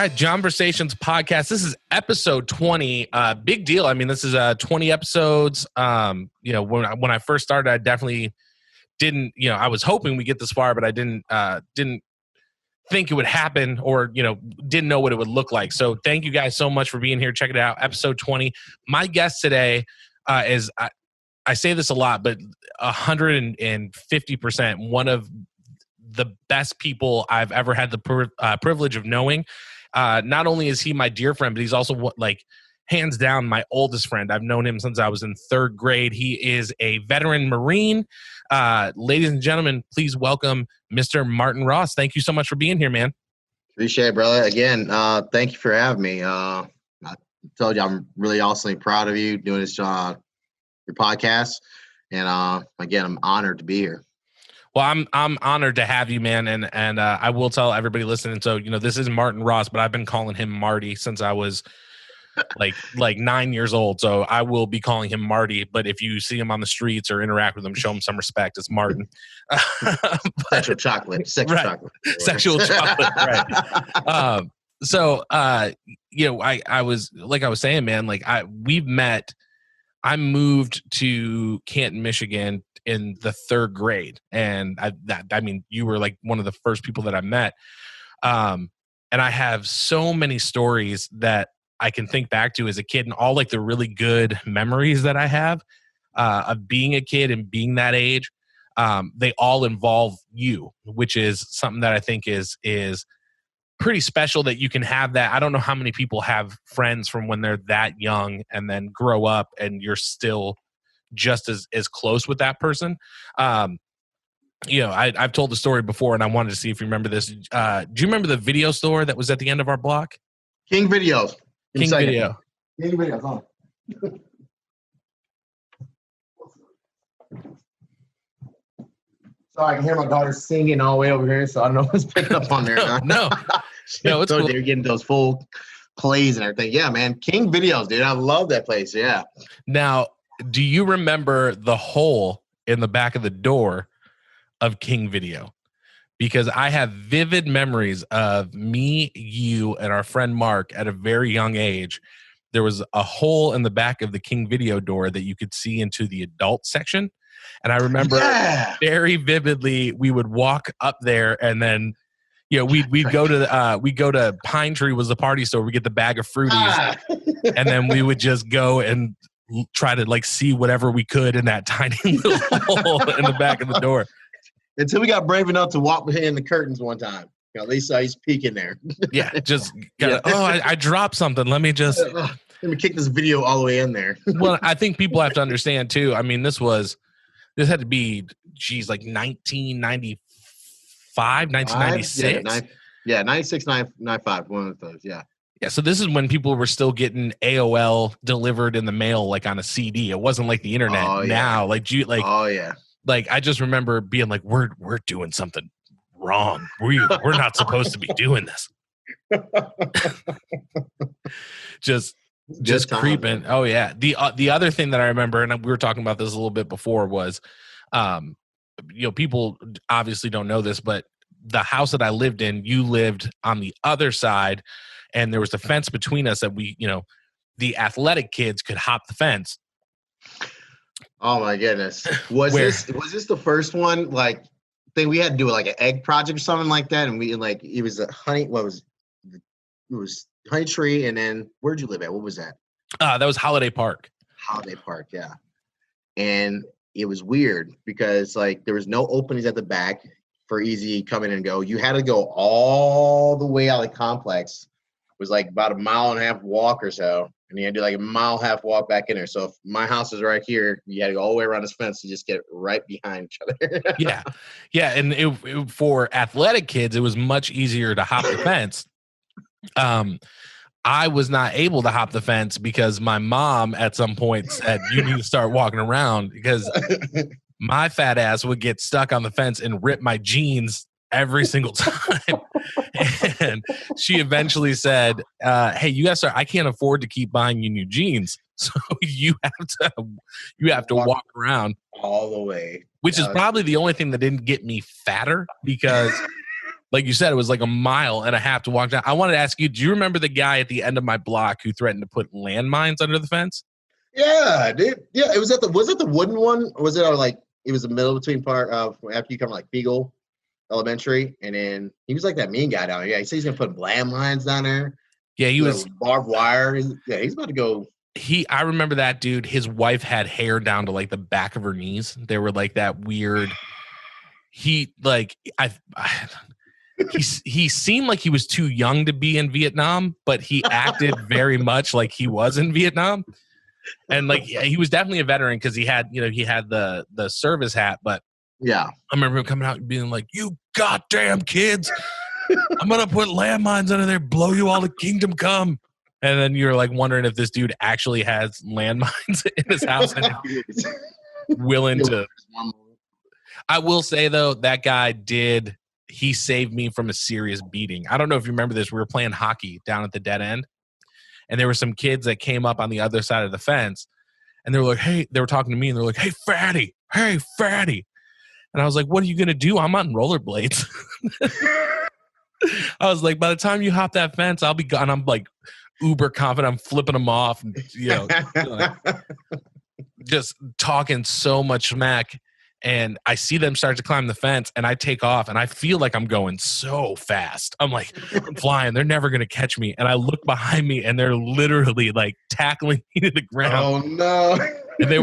right, Johnversations Podcast. This is episode 20. Big deal. I mean, this is 20 episodes. When I first started, I definitely didn't. I was hoping we get this far, but I didn't think it would happen, or didn't know what it would look like. So, thank you guys so much for being here. Check it out, episode 20. My guest today is I say this a lot, but 150% one of the best people I've ever had the privilege of knowing. Not only is he my dear friend, but he's also hands down my oldest friend. I've known him since I was in third grade. He is a veteran Marine. Ladies and gentlemen, please welcome Mr. Martin Ross. Thank you so much for being here, man. Appreciate it, brother. Again, thank you for having me. I told you I'm really awesomely proud of you doing this your podcast. And again, I'm honored to be here. Well, I'm honored to have you, man, and I will tell everybody listening. So, this is Martin Ross, but I've been calling him Marty since I was like 9 years old. So I will be calling him Marty. But if you see him on the streets or interact with him, show him some respect. It's Martin. Sexual chocolate. Right. Sexual chocolate. Right. I was like I was saying, man. We've met. I moved to Canton, Michigan in the third grade. And you were like one of the first people that I met. And I have so many stories that I can think back to as a kid, and all like the really good memories that I have of being a kid and being that age. They all involve you, which is something that I think is pretty special that you can have that. I don't know how many people have friends from when they're that young and then grow up and you're still just as close with that person. I've told the story before, and I wanted to see if you remember this. Do you remember the video store that was at the end of our block? King Videos. King Video. King Videos on. Sorry, I can hear my daughter singing all the way over here, so I don't know what's picked up on there. No, it's cool. They're getting those full plays and everything. Yeah, man. King Videos, dude. I love that place. Yeah. Now, do you remember the hole in the back of the door of King Video? Because I have vivid memories of me, you, and our friend Mark at a very young age. There was a hole in the back of the King Video door that you could see into the adult section. And I remember very vividly, we would walk up there, and then we'd go to Pine Tree was the party store. We get the bag of fruities, and then we would just go and try to see whatever we could in that tiny little hole in the back of the door. Until we got brave enough to walk behind the curtains one time. At least he's peeking there. Yeah, just I dropped something. Let me just kick this video all the way in there. Well, I think people have to understand too. I mean, this had to be, 1995, 1996. Yeah, 96, 95, one of those, yeah. Yeah, so this is when people were still getting AOL delivered in the mail, like on a CD. It wasn't like the internet now. Oh yeah. I just remember being like, we're doing something wrong. We're not supposed to be doing this. just creeping. Oh yeah. The other thing that I remember, and we were talking about this a little bit before, was, people obviously don't know this, but the house that I lived in, you lived on the other side, and there was a fence between us that we, the athletic kids could hop the fence. Oh my goodness. Was this the first one? Thing we had to do an egg project or something like that. And we it was a honey tree. And then where'd you live at? What was that? That was Holiday Park. Holiday Park. Yeah. And it was weird because there was no openings at the back for easy come in and go. You had to go all the way out of the complex. It was about a mile and a half walk or so. And you had to do a mile and a half walk back in there. So if my house is right here, you had to go all the way around this fence to just get right behind each other. Yeah. Yeah. And for athletic kids, it was much easier to hop the fence. I was not able to hop the fence because my mom at some point said, you need to start walking around, because my fat ass would get stuck on the fence and rip my jeans every single time. And she eventually said, hey, you guys I can't afford to keep buying you new jeans. So you have to walk around all the way. Which is probably the only thing that didn't get me fatter, because like you said, it was like a mile and a half to walk down. I wanted to ask you, do you remember the guy at the end of my block who threatened to put landmines under the fence? Yeah, dude. Yeah, was it the wooden one, or was it like it was the middle between part of after you come like Beagle Elementary, and then he was like that mean guy down there. Yeah, he said he's gonna put landmines down there. Yeah, he was barbed wire. He's about to go. I remember that dude. His wife had hair down to like the back of her knees. They were like that weird. He like he seemed like he was too young to be in Vietnam, but he acted very much like he was in Vietnam. And like he was definitely a veteran because he had the service hat. But yeah, I remember him coming out and being like, "You goddamn kids, I'm gonna put landmines under there, blow you all to kingdom come." And then you're like wondering if this dude actually has landmines in his house and willing to. I will say though, that guy he saved me from a serious beating. I don't know if you remember this. We were playing hockey down at the dead end, and there were some kids that came up on the other side of the fence, and they were like, "Hey," they were talking to me, and they're like, "Hey, fatty, hey, fatty," and I was like, "What are you gonna do? I'm on rollerblades." I was like, "By the time you hop that fence, I'll be gone." I'm like uber confident. I'm flipping them off, and just talking so much smack. And I see them start to climb the fence, and I take off, and I feel like I'm going so fast. I'm like, I'm flying. They're never going to catch me. And I look behind me, and they're literally like tackling me to the ground. Oh no! And they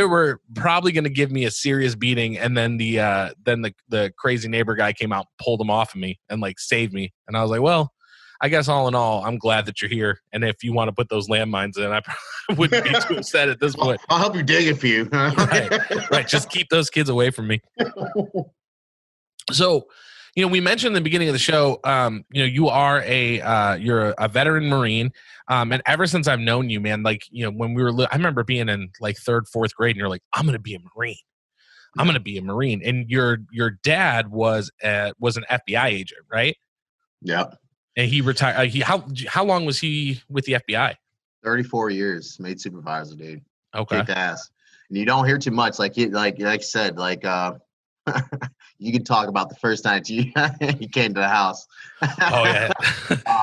were probably going to give me a serious beating. And then the crazy neighbor guy came out, pulled them off of me, and like saved me. And I was like, well, I guess all in all, I'm glad that you're here. And if you want to put those landmines in, I probably wouldn't be too upset at this point. I'll help you dig it for you. Right. Just keep those kids away from me. So, we mentioned in the beginning of the show, you are you're a veteran Marine. And ever since I've known you, man, like, when we were, I remember being in like 3rd, 4th grade, and you're like, I'm going to be a Marine. I'm going to be a Marine. And your dad was an FBI agent, right? Yeah. And he retired. How long was he with the FBI? 34 years. Made supervisor, dude. Okay. Kicked ass. And you don't hear too much. Like you said, like you can talk about the first time he came to the house. Oh yeah.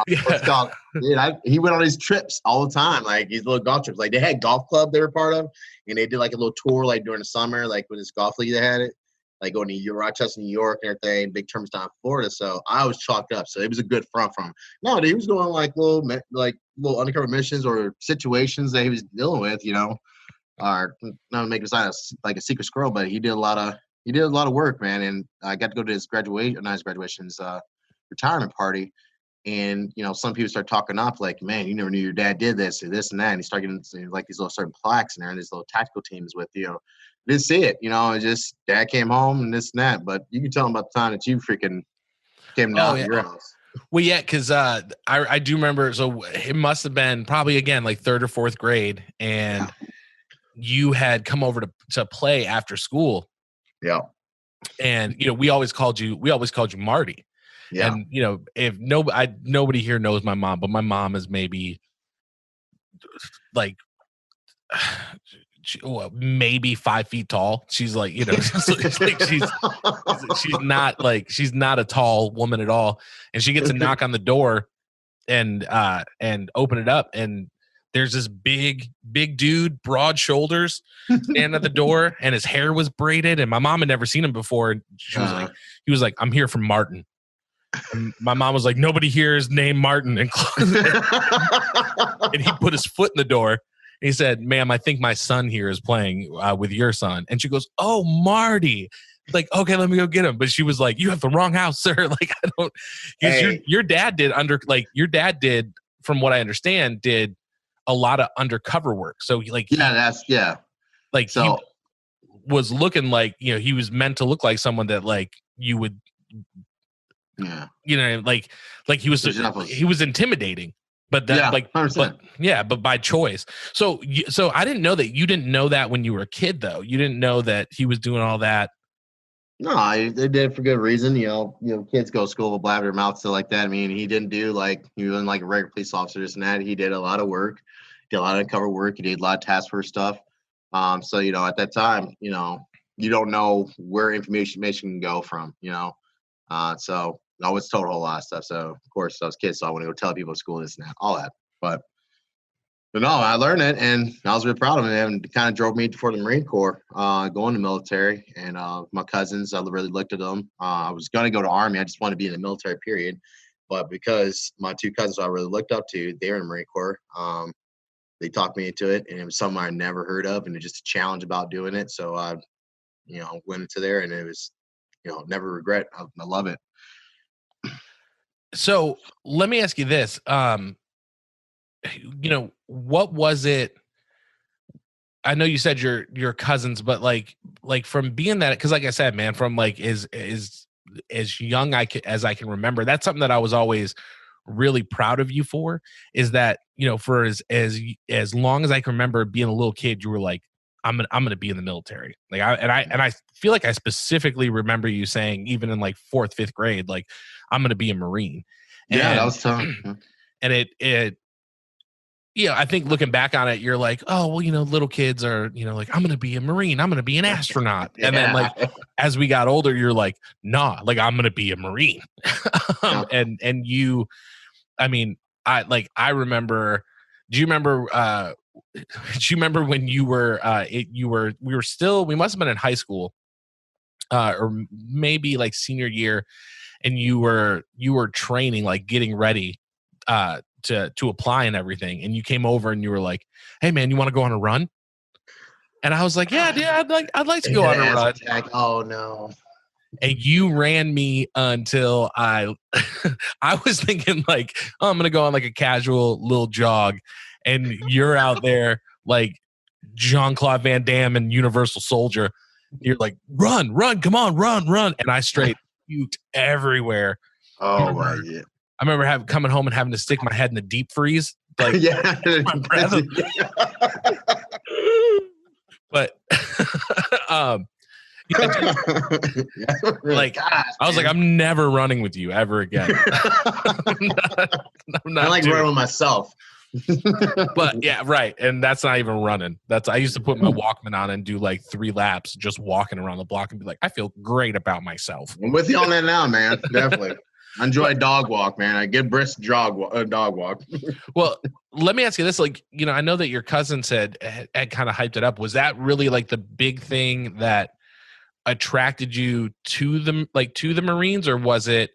Yeah. Dude, he went on his trips all the time, like these little golf trips. Like they had golf club they were part of, and they did like a little tour like during the summer, like with this golf league they had it. Like going to Rochester, New York, and everything, big terms down in Florida. So I was chalked up. So it was a good front from him. No, he was going like little undercover missions or situations that he was dealing with, or not to make it sound like a secret squirrel, but he did a lot of work, man. And I got to go to his graduation's retirement party. And, some people start talking up like, man, you never knew your dad did this or this and that. And he started getting like these little certain plaques in there and these little tactical teams with, didn't see it, just dad came home and this and that. But you can tell him about the time that you freaking came down to your house. Well, yeah, because I do remember. So it must have been probably, again, like 3rd or 4th grade. And you had come over to play after school. Yeah. And, we always called you Marty. Yeah. And, if nobody here knows my mom, but my mom is maybe like maybe 5 feet tall. She's like, she's not a tall woman at all. And she gets a knock on the door and open it up. And there's this big dude, broad shoulders, standing at the door, and his hair was braided. And my mom had never seen him before. And he was like, I'm here from Martin. And my mom was like, nobody here is named Martin. And he put his foot in the door. He said, ma'am, I think my son here is playing with your son. And she goes, oh, Marty. Like, okay, let me go get him. But she was like, you have the wrong house, sir. Like, I don't. Hey. Your dad did, from what I understand, did a lot of undercover work. So like, he was looking like, he was meant to look like someone that like you would, like he was intimidating. But that, but by choice. So I didn't know that. You didn't know that when you were a kid, though. You didn't know that he was doing all that. No, they did it for good reason. Kids go to school with blabber mouth, stuff like that. I mean, he didn't do he wasn't like a regular police officer, this and that. He did a lot of work, did a lot of undercover work. He did a lot of task force stuff. So at that time, you don't know where information can go from. So I was told a whole lot of stuff. So of course I was a kid, so I want to go tell people at school this and that, all that. But no, I learned it, and I was really proud of it, and it kind of drove me for the Marine Corps, going to the military. And my cousins, I really looked at them. I was going to go to Army. I just wanted to be in the military, period. But because my two cousins I really looked up to, they were in the Marine Corps. They talked me into it, and it was something I never heard of, and it was just a challenge about doing it. So I, went into there, and it was, never regret. I love it. So let me ask you this. What was it? I know you said your cousins, but like from being that, because like I said, man, from like is as young as I can remember, that's something that I was always really proud of you for, is that, for as long as I can remember being a little kid, you were like, I'm gonna be in the military. Like I feel like I specifically remember you saying, even in like 4th, 5th grade, like, I'm gonna be a Marine. Yeah, that was tough. And it I think looking back on it, you're like, oh, well, little kids are, like, I'm going to be a Marine. I'm going to be an astronaut. Yeah. And then like, as we got older, you're like, nah, like, I'm going to be a Marine. And you, I mean, I remember, do you remember when you were, we must've been in high school, or maybe like senior year, and you were training, like getting ready, to apply and everything, and you came over and you were like, hey man, you want to go on a run? And I was like, yeah, I'd like to go on a run. Attack. Oh no. And you ran me until I was thinking like, oh, I'm gonna go on like a casual little jog, and you're out there like Jean-Claude Van Damme and Universal Soldier. You're like, run, come on, run. And I straight puked everywhere. Oh my God. I remember coming home and having to stick my head in the deep freeze. Like, yeah. But, like, gosh, I was like, I'm never running with you ever again. I'm not I like running with myself. But yeah, right. And that's not even running. I used to put my Walkman on and do like 3 laps just walking around the block and be like, I feel great about myself. I'm with you on that now, man. Definitely. I enjoy a dog walk, man. I get brisk dog walk. Well, let me ask you this. Like, I know that your cousin said had kind of hyped it up. Was that really like the big thing that attracted you to the Marines, or was it,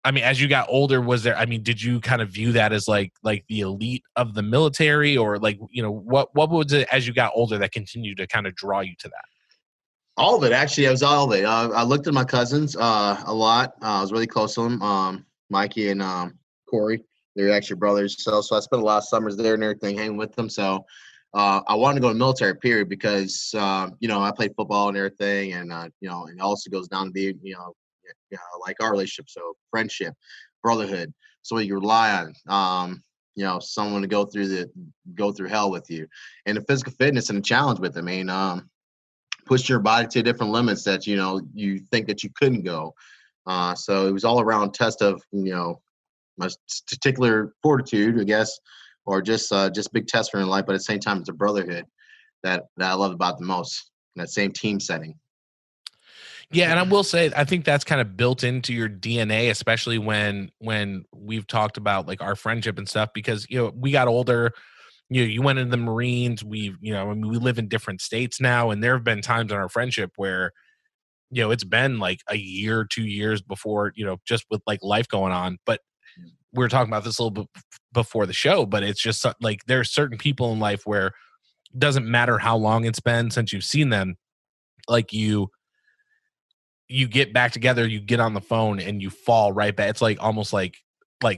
I mean, as you got older, did you kind of view that as like the elite of the military, or like, what was it as you got older that continued to kind of draw you to that? All of it, actually. It was all of it. I looked at my cousins a lot. I was really close to them, Mikey and Corey. They're actually brothers. So I spent a lot of summers there and everything, hanging with them. So I wanted to go to the military, period, because, I played football and everything. And, and it also goes down to be, like our relationship. So friendship, brotherhood. So you rely on, someone to go through hell with you, and the physical fitness and the challenge with it. I mean, push your body to different limits that, you think that you couldn't go. So it was all around test of, my particular fortitude, I guess, or just big test for in life. But at the same time, it's a brotherhood that I love about the most, in that same team setting. Yeah, and I will say, I think that's kind of built into your DNA, especially when we've talked about like our friendship and stuff, because, we got older, you went into the Marines, we live in different states now, and there have been times in our friendship where, it's been like a year, 2 years before, just with like life going on. But we were talking about this a little bit before the show, but it's just like, there are certain people in life where it doesn't matter how long it's been since you've seen them, like you get back together, you get on the phone and you fall right back. It's like almost like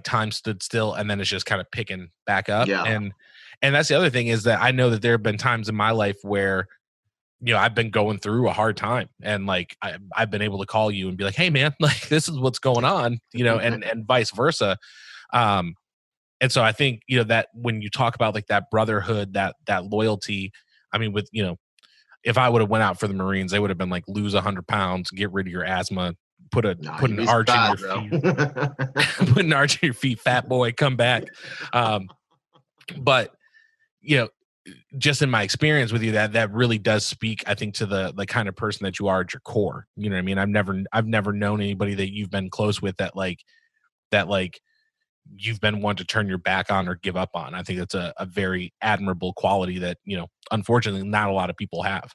time stood still, and then it's just kind of picking back up. Yeah. And that's the other thing, is that I know that there have been times in my life where, I've been going through a hard time, and like I've been able to call you and be like, hey man, like this is what's going on, and vice versa. And so I think, that when you talk about like that brotherhood, that loyalty, I mean, with, if I would have went out for the Marines, they would have been like, lose 100 pounds, get rid of your asthma, put an arch in your feet, put an arch in your feet, fat boy, come back. But just in my experience with you, that really does speak, I think, to the kind of person that you are at your core. You know what I mean? I've never known anybody that you've been close with that you've been one to turn your back on or give up on. I think that's a very admirable quality that, unfortunately not a lot of people have,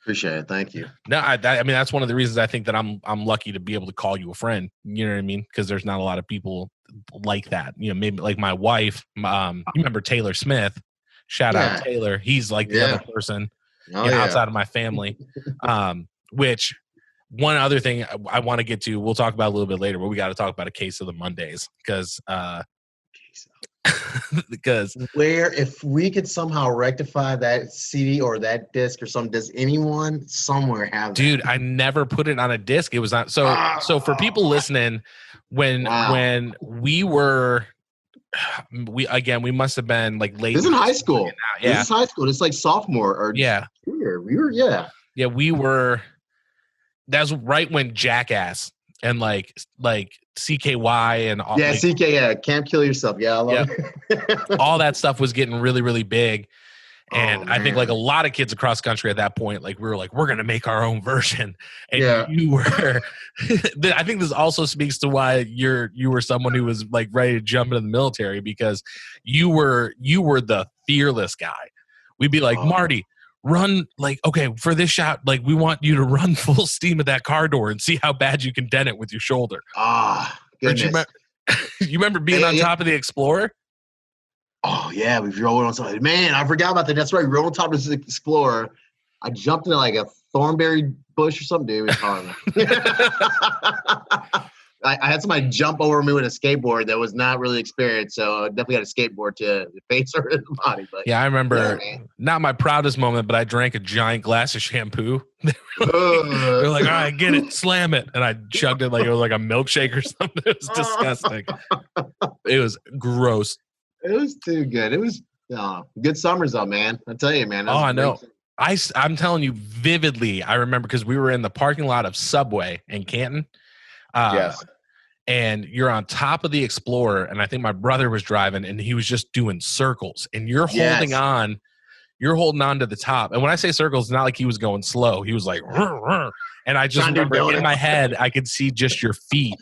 Appreciate it. Thank you. No, I mean, that's one of the reasons I think that I'm lucky to be able to call you a friend. You know what I mean? Because there's not a lot of people like that. Maybe like my wife. You remember Taylor Smith? Shout out Taylor. He's like the other person outside of my family. Which one other thing I want to get to, we'll talk about a little bit later, but we got to talk about a case of the Mondays because if we could somehow rectify that CD or that disc or something, does anyone somewhere have that? Dude, I never put it on a disc. It was not so for people listening, when we must have been like late. This is in high school. Yeah. This is high school. It's like sophomore or junior. We were that's right when Jackass and like CKY and all Can't Kill Yourself. I love it. All that stuff was getting really, really big. And I think like a lot of kids across the country at that point, like we were like, we're going to make our own version. And you were, I think this also speaks to why you were someone who was like ready to jump into the military, because you were the fearless guy. We'd be like, Marty, run, like, okay, for this shot, like we want you to run full steam at that car door and see how bad you can dent it with your shoulder. Goodness. You remember being on top of the Explorer? Oh yeah, we rolled on something. Man, I forgot about that. That's right. We rolled on top of the Explorer. I jumped into like a thornberry bush or something, dude. It was horrible. I had somebody jump over me with a skateboard that was not really experienced, so I definitely got a skateboard to the face or the body. But yeah, I remember not my proudest moment, but I drank a giant glass of shampoo. They're like, all right, get it, slam it. And I chugged it like it was like a milkshake or something. It was disgusting. It was gross. It was too good. It was good summers though, man. I tell you, man. I know. I'm telling you vividly, I remember because we were in the parking lot of Subway in Canton. Yes. And you're on top of the Explorer, and I think my brother was driving, and he was just doing circles, and you're holding on to the top. And when I say circles, it's not like he was going slow. He was like, rrr, rrr. And I just remember in my head, I could see just your feet.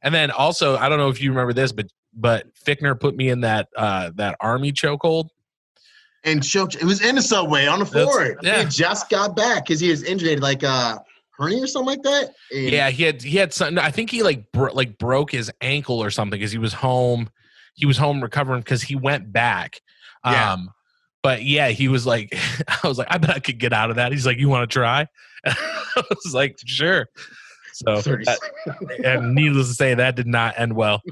And then also, I don't know if you remember this, but Fickner put me in that army chokehold. And it was in the Subway on the floor. He just got back because he was injured, like hernia or something like that. And he had something. I think he broke his ankle or something because he was home. He was home recovering because he went back. But yeah, he was like, I was like, I bet I could get out of that. He's like, you want to try? I was like, sure. So, and needless to say, that did not end well.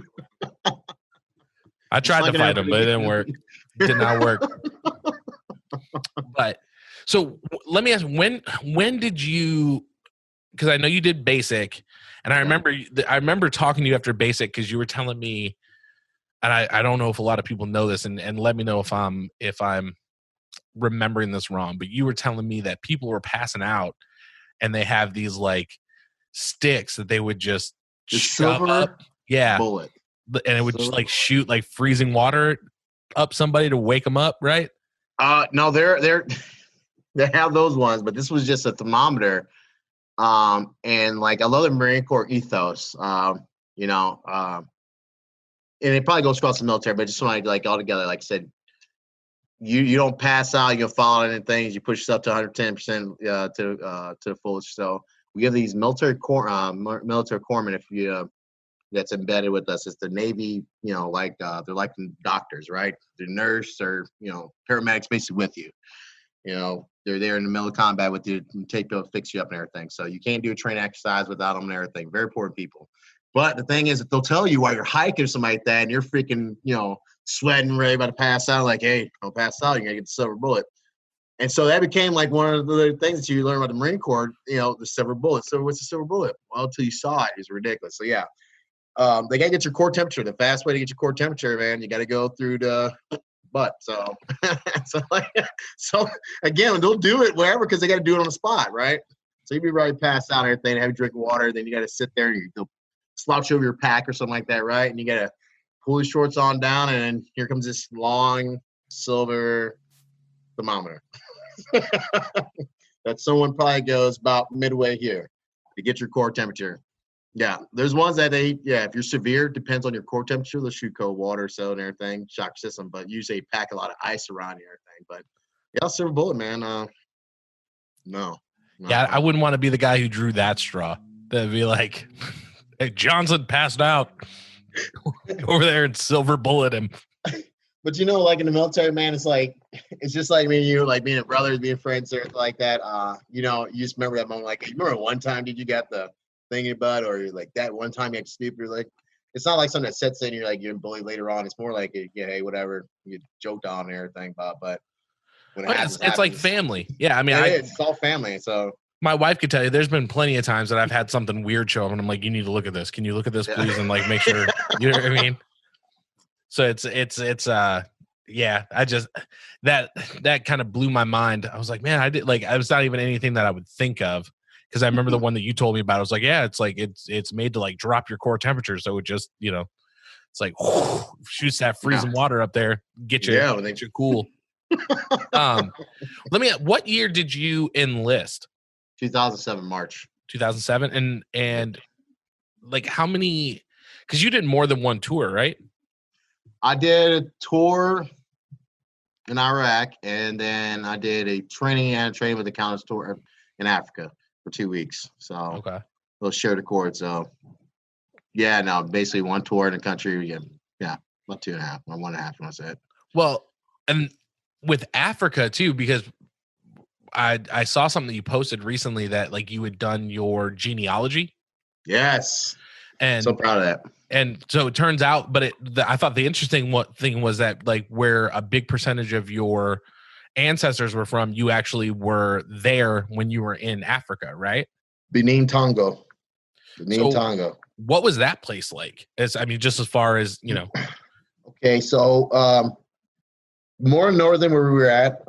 I tried to fight him, but it didn't work. It did not work. But so let me ask, when did you? Because I know you did basic, and I remember talking to you after basic because you were telling me, and I don't know if a lot of people know this, and let me know if I'm remembering this wrong, but you were telling me that people were passing out, and they have these like sticks that they would just shove up, bullet, and it would just like shoot like freezing water up somebody to wake them up, right? No, they have those ones, but this was just a thermometer. And like I love the Marine Corp ethos, and it probably goes across the military, but just want to like all together, like I said, you don't pass out, you'll fall into things, you push yourself to 110% to the fullest. So we have these military corpsmen, if you that's embedded with us. It's the Navy, they're like doctors, right? They're nurse or paramedics basically with you. They're there in the middle of combat with you, they'll fix you up and everything. So you can't do a training exercise without them and everything. Very important people. But the thing is that they'll tell you while you're hiking or something like that, and you're freaking, sweating, ready about to pass out, like, hey, don't pass out, you're going to get the silver bullet. And so that became like one of the things that you learn about the Marine Corps, the silver bullet. So what's the silver bullet? Well, until you saw it, it's ridiculous. So yeah, they got to get your core temperature. The fast way to get your core temperature, man, you got to go through the butt. So, so again, they'll do it wherever because they got to do it on the spot, right? So you'd be ready to pass out and everything, have a drink of water, then you got to sit there and they'll slouch over your pack or something like that, right? And you got to pull your shorts on down, and here comes this long silver thermometer that someone probably goes about midway here to get your core temperature. Yeah, there's ones that if you're severe, depends on your core temperature, they'll shoot cold water, so and everything, shock system, but usually pack a lot of ice around and everything. But yeah, silver bullet, man. No. Yeah, I wouldn't want to be the guy who drew that straw. That'd be like, hey, Johnson passed out. Go over there and silver bullet him. But like in the military, man, it's just like me and you, like being brothers, being friends, or like that. You just remember that moment. Like, you remember one time did you got the thing in your butt, or like that one time you had to sleep? You're like, it's not like something that sets in. You're like you're bullied later on. It's more like, hey, whatever, you joked on and everything, but when it happens, it's like family. Yeah, I mean, it's all family. So my wife could tell you, there's been plenty of times that I've had something weird show up, and I'm like, you need to look at this. Can you look at this, please, and like make sure. You know what I mean? So it's yeah, I just that kind of blew my mind. I was like, man, it's not even anything that I would think of, because I remember the one that you told me about. I was like, yeah, it's like it's made to like drop your core temperature, so it just it's like shoots that freezing water up there, get you cool. What year did you enlist? 2007 March. 2007, and like how many? Because you did more than one tour, right? I did a tour in Iraq, and then I did a training with the Countess tour in Africa for 2 weeks. So okay, we'll share the cord. So yeah, no, basically one tour in the country. Yeah, about 2.5 or 1.5. That's it. Well, and with Africa too, because I saw something that you posted recently that like you had done your genealogy. Yes, and so proud of that. And so it turns out, but I thought the interesting thing was that like where a big percentage of your ancestors were from, you actually were there when you were in Africa, right? Benin Tongo. What was that place like? Just as far as, Okay, so more northern where we were at.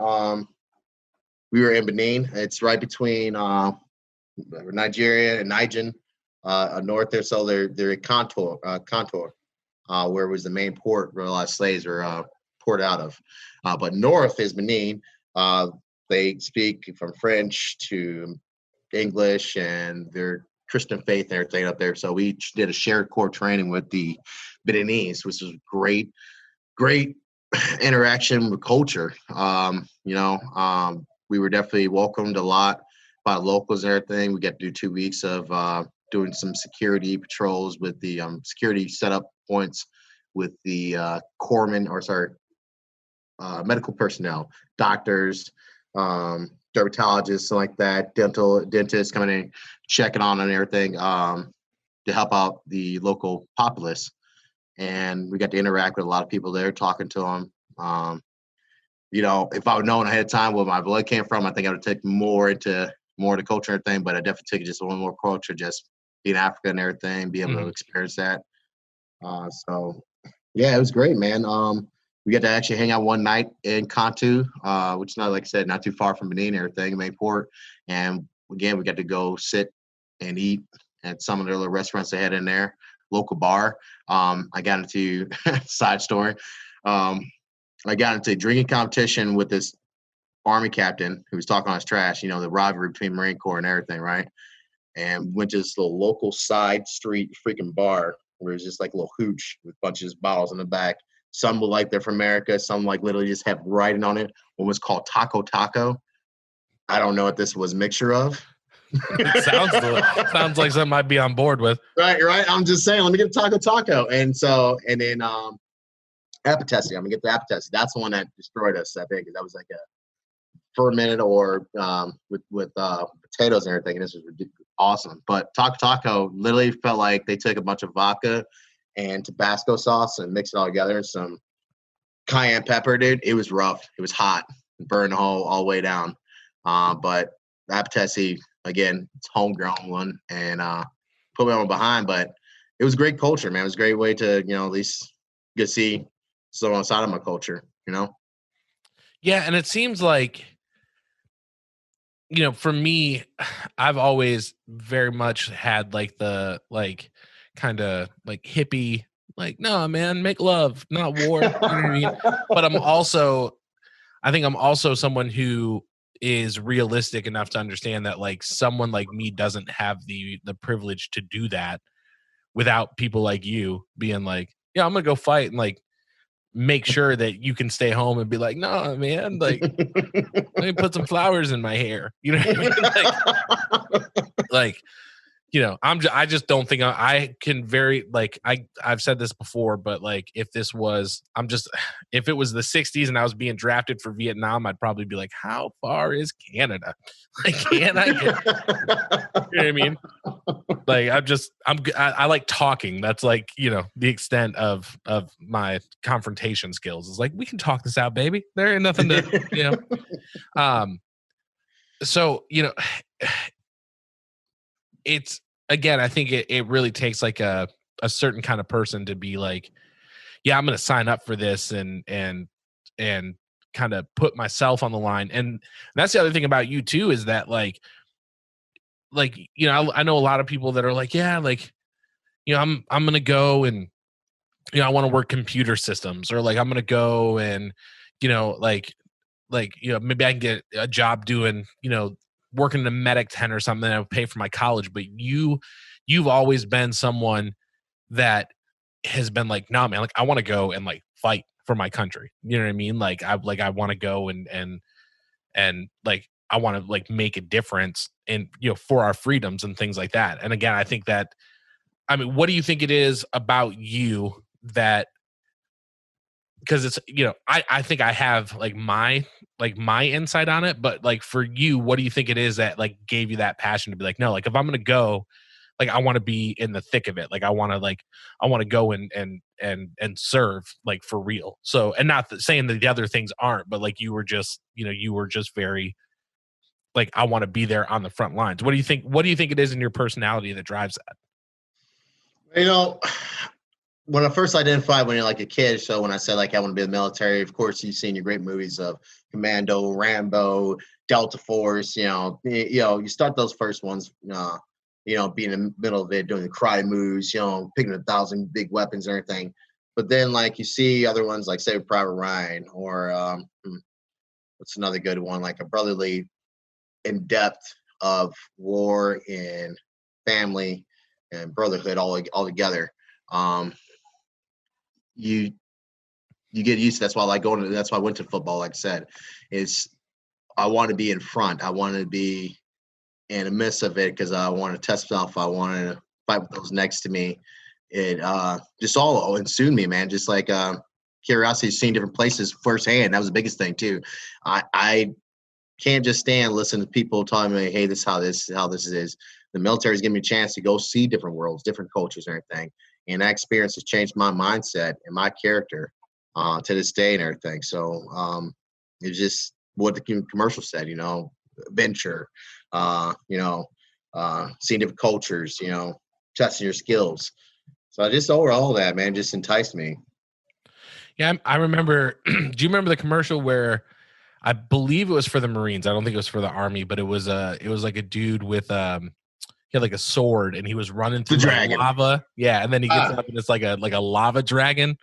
We were in Benin. It's right between Nigeria and Niger. North there, so they're at Contour, where was the main port where a lot of slaves were poured out of. But north is Benin. They speak from French to English, and their Christian faith and everything up there. So we did a shared core training with the Beninese, which was great interaction with culture. We were definitely welcomed a lot by locals and everything. We got to do 2 weeks of doing some security patrols with the security setup points with the medical personnel, doctors, dermatologists, something like that, dentists coming in, checking on and everything to help out the local populace. And we got to interact with a lot of people there, talking to them. If I would known ahead of time where my blood came from, I think I would take more into the culture and everything, but I definitely took it just a little more culture, just being African and everything, be able to experience that. So yeah, it was great, man. We got to actually hang out one night in Kantu, which is not, like I said, not too far from Benin and everything, main port. And again, we got to go sit and eat at some of the little restaurants they had in there, local bar. I got into side story. I got into a drinking competition with this Army captain who was talking on his trash, the rivalry between Marine Corps and everything, right? And went to this little local side street freaking bar where it was just like a little hooch with bunches of bottles in the back. Some were like they're from America. Some like literally just have writing on it. One was called Taco Taco. I don't know what this was a mixture of. It sounds like something I'd be on board with. Right. I'm just saying, let me get Taco Taco. And then Appetesi. I'm gonna get the Appetesi. That's the one that destroyed us, I think. That was like a fermented or with potatoes and everything. And this was awesome. But Taco Taco literally felt like they took a bunch of vodka and Tabasco sauce and mixed it all together, and some cayenne pepper, dude. It was rough. It was hot. Burned the whole all the way down. But Appetesi, again, it's homegrown one, and put me on behind. But it was great culture, man. It was a great way to, at least get to see someone outside of my culture, Yeah, and it seems like, for me, I've always very much had like the kind of like hippie Like, no, man, make love, not war. You know what I mean? But I think I'm also someone who is realistic enough to understand that like someone like me doesn't have the privilege to do that without people like you being like, yeah, I'm gonna go fight and like make sure that you can stay home and be like, no, man, like let me put some flowers in my hair. You know what I mean? Like I just don't think I can very like I've said this before, but like if it was the 60s and I was being drafted for Vietnam, I'd probably be like, how far is Canada? Like, can I get, you know what I mean? Like I like talking. That's like, the extent of my confrontation skills is like, we can talk this out, baby. There ain't nothing to, so, it's, again, I think it really takes like a certain kind of person to be like, yeah, I'm going to sign up for this and kind of put myself on the line. And that's the other thing about you too, is that like, I know a lot of people that are like, yeah, like, I'm going to go and, I want to work computer systems, or like, I'm going to go and, maybe I can get a job doing, working in a medic tent or something that would pay for my college. But you've always been someone that has been like, nah, man, like I want to go and like fight for my country. You know what I mean? Like I want to go and like, I want to like make a difference and, for our freedoms and things like that. And again, I think that, I mean, what do you think it is about you that, because it's, I think I have like my insight on it, but like for you, what do you think it is that like gave you that passion to be like, no, like if I'm going to go, like I want to be in the thick of it. Like I want to go and serve like for real. So, and not saying that the other things aren't, but like you were just very like, I want to be there on the front lines. What do you think it is in your personality that drives that? When I first identified when you're like a kid, so when I said like I want to be in the military, of course you've seen your great movies of Commando, Rambo, Delta Force. You start those first ones, being in the middle of it, doing the karate moves, picking 1,000 big weapons and everything. But then like you see other ones like Saving Private Ryan, or what's another good one, like a brotherly in depth of war and family and brotherhood all together. You get used to. That's why I like going to. That's why I went to football. Like I said, is I want to be in front. I want to be in the midst of it because I want to test myself. I want to fight with those next to me. It just all ensued me, man. Just like curiosity, seeing different places firsthand. That was the biggest thing too. I can't just stand and listen to people telling me, "Hey, this is how this is." The military has given me a chance to go see different worlds, different cultures, and everything. And that experience has changed my mindset and my character to this day and everything. So it's just what the commercial said, adventure, seeing different cultures, testing your skills. So just overall that, man, just enticed me. Yeah, I remember. Do you remember the commercial where I believe it was for the Marines? I don't think it was for the Army, but it was like a dude with he had like a sword and he was running through like lava. Yeah, and then he gets up and it's like a lava dragon.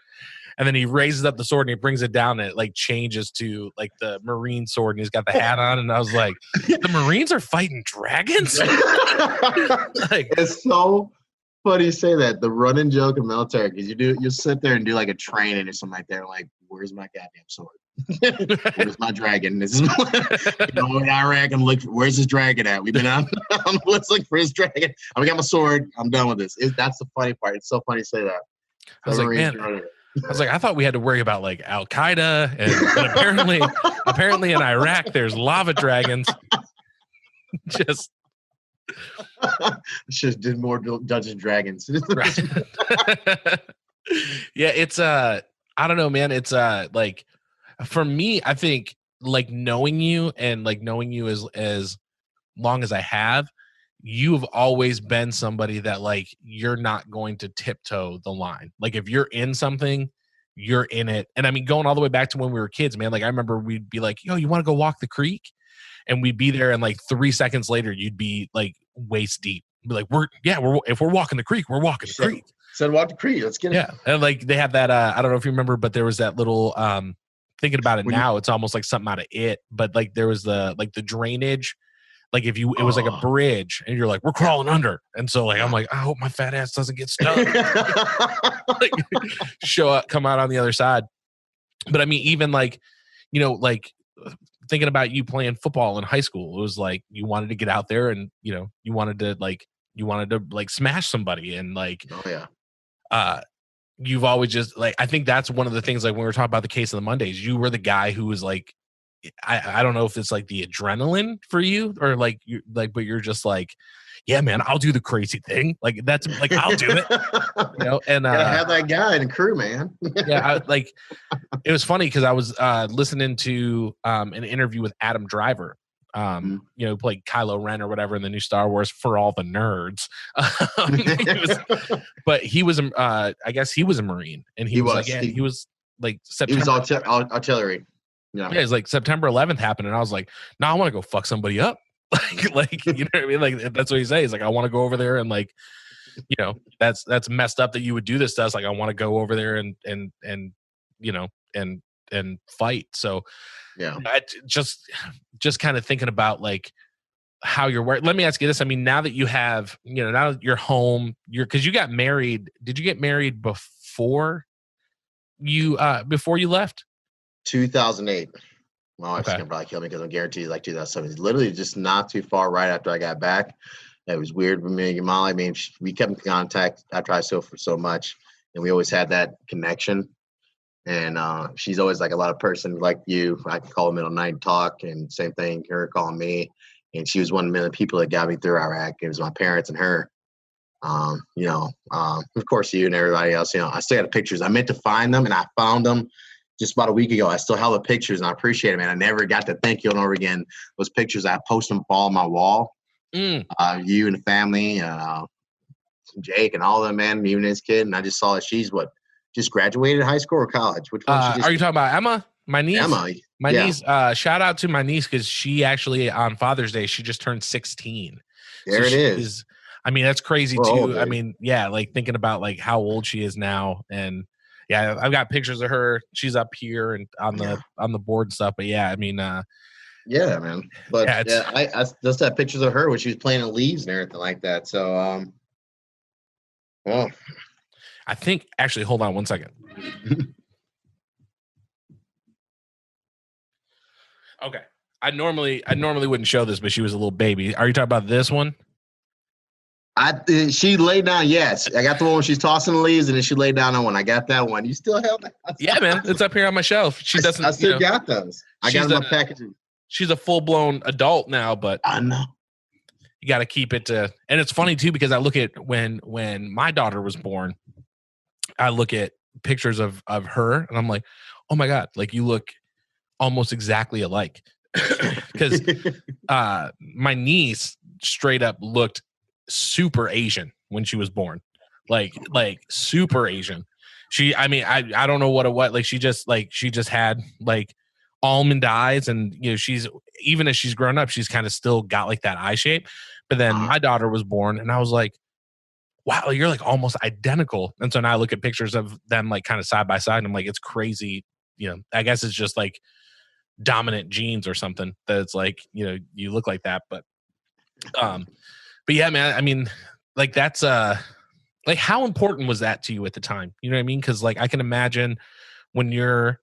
And then he raises up the sword and he brings it down and it like changes to like the Marine sword and he's got the hat on. And I was like, the Marines are fighting dragons? Like, it's so funny you say that. The running joke in military, because you'll sit there and do like a training or something like that. Like, where's my goddamn sword? Where's my dragon? This is in Iraq and look, where's his dragon at? We've been on let's look for his dragon. I got my sword. I'm done with this. That's the funny part. It's so funny to say that. I was like, man. I was like, I thought we had to worry about like Al Qaeda, and apparently in Iraq there's lava dragons. Just did more Dungeons and Dragons. Yeah, it's I don't know, man. It's like for me, I think like knowing you as long as I have, you've always been somebody that like you're not going to tiptoe the line. Like if you're in something, you're in it. And I mean, going all the way back to when we were kids, man, like I remember we'd be like, yo, you want to go walk the creek? And we'd be there and like 3 seconds later, you'd be like waist deep. Be like, if we're walking the creek, we're walking the creek. Said walk the creek. Let's get it. Yeah. And like they have that, I don't know if you remember, but there was that little, thinking about it now, it's almost like something out of It, but like there was the drainage. Like it was like a bridge and you're like, we're crawling under. And so like, I'm like, I hope my fat ass doesn't get stuck. Like, come out on the other side. But I mean, even like, like thinking about you playing football in high school, it was like, you wanted to get out there and, you wanted to smash somebody and like, you've always just like, I think that's one of the things, like when we were talking about the Case of the Mondays, you were the guy who was like, I don't know if it's like the adrenaline for you or like but you're just like, yeah, man, I'll do the crazy thing. Like that's like, I'll do it, and gotta have that guy in the crew, man. Yeah. It was funny because I was listening to an interview with Adam Driver, who played Kylo Ren or whatever in the new Star Wars for all the nerds. But he was, I guess he was a Marine, and he was September. He was artillery. Yeah, it's like September 11th happened, and I was like, "No, I want to go fuck somebody up." like you know what I mean? Like that's what he says. He's like, "I want to go over there and like, that's messed up that you would do this to us. Like, I want to go over there and fight." So, yeah, I just kind of thinking about like how you're working. Let me ask you this. I mean, now that you have, now that you're home, because you got married. Did you get married before you left? 2008. My wife's gonna probably kill me because I'm guaranteed like 2007. It's literally just not too far right after I got back. It was weird with me and Molly. I mean, we kept in contact after I saw for so much, and we always had that connection. And she's always like a lot of person like you. I could call her middle of the night and talk, and same thing, her calling me. And she was one of the people that got me through Iraq. It was my parents and her. Of course, you and everybody else. I still got the pictures. I meant to find them, and I found them just about a week ago. I still have the pictures, and I appreciate it, man. I never got to thank you over again. Those pictures, I post them all on my wall. You and the family, Jake and all of them, man, even his kid. And I just saw that she's just graduated high school or college? Which one? Are you talking about Emma? My niece? Emma. Niece. Shout out to my niece because she actually on Father's Day, she just turned 16. There it is. I mean, that's crazy We're too. old, I mean, yeah, like thinking about like how old she is now. And yeah, I've got pictures of her. She's up here and on the board and stuff. But yeah, I mean, yeah, man. But I just have pictures of her when she was playing in leaves and everything like that. So, I think actually, hold on one second. Okay. I normally wouldn't show this, but she was a little baby. Are you talking about this one? She laid down. Yes, I got the one where she's tossing the leaves, and then she laid down on one. I got that one. You still have that? Yeah, man. It's up here on my shelf. She doesn't. I still got those. I got them in packaging. She's a full blown adult now, but I know you got to keep it. And it's funny too because I look at when my daughter was born, I look at pictures of her, and I'm like, oh my god, like you look almost exactly alike. Because my niece straight up looked super Asian when she was born, like super Asian. I don't know what it was. Like she just had like almond eyes, and she's, even as she's grown up, she's kind of still got like that eye shape. But then my daughter was born, and I was like, wow, you're like almost identical. And so now I look at pictures of them like kind of side by side, and I'm like, it's crazy. I guess it's just like dominant genes or something that it's like, you look like that. But yeah, man, I mean, like that's like how important was that to you at the time? You know what I mean? Because like I can imagine when you're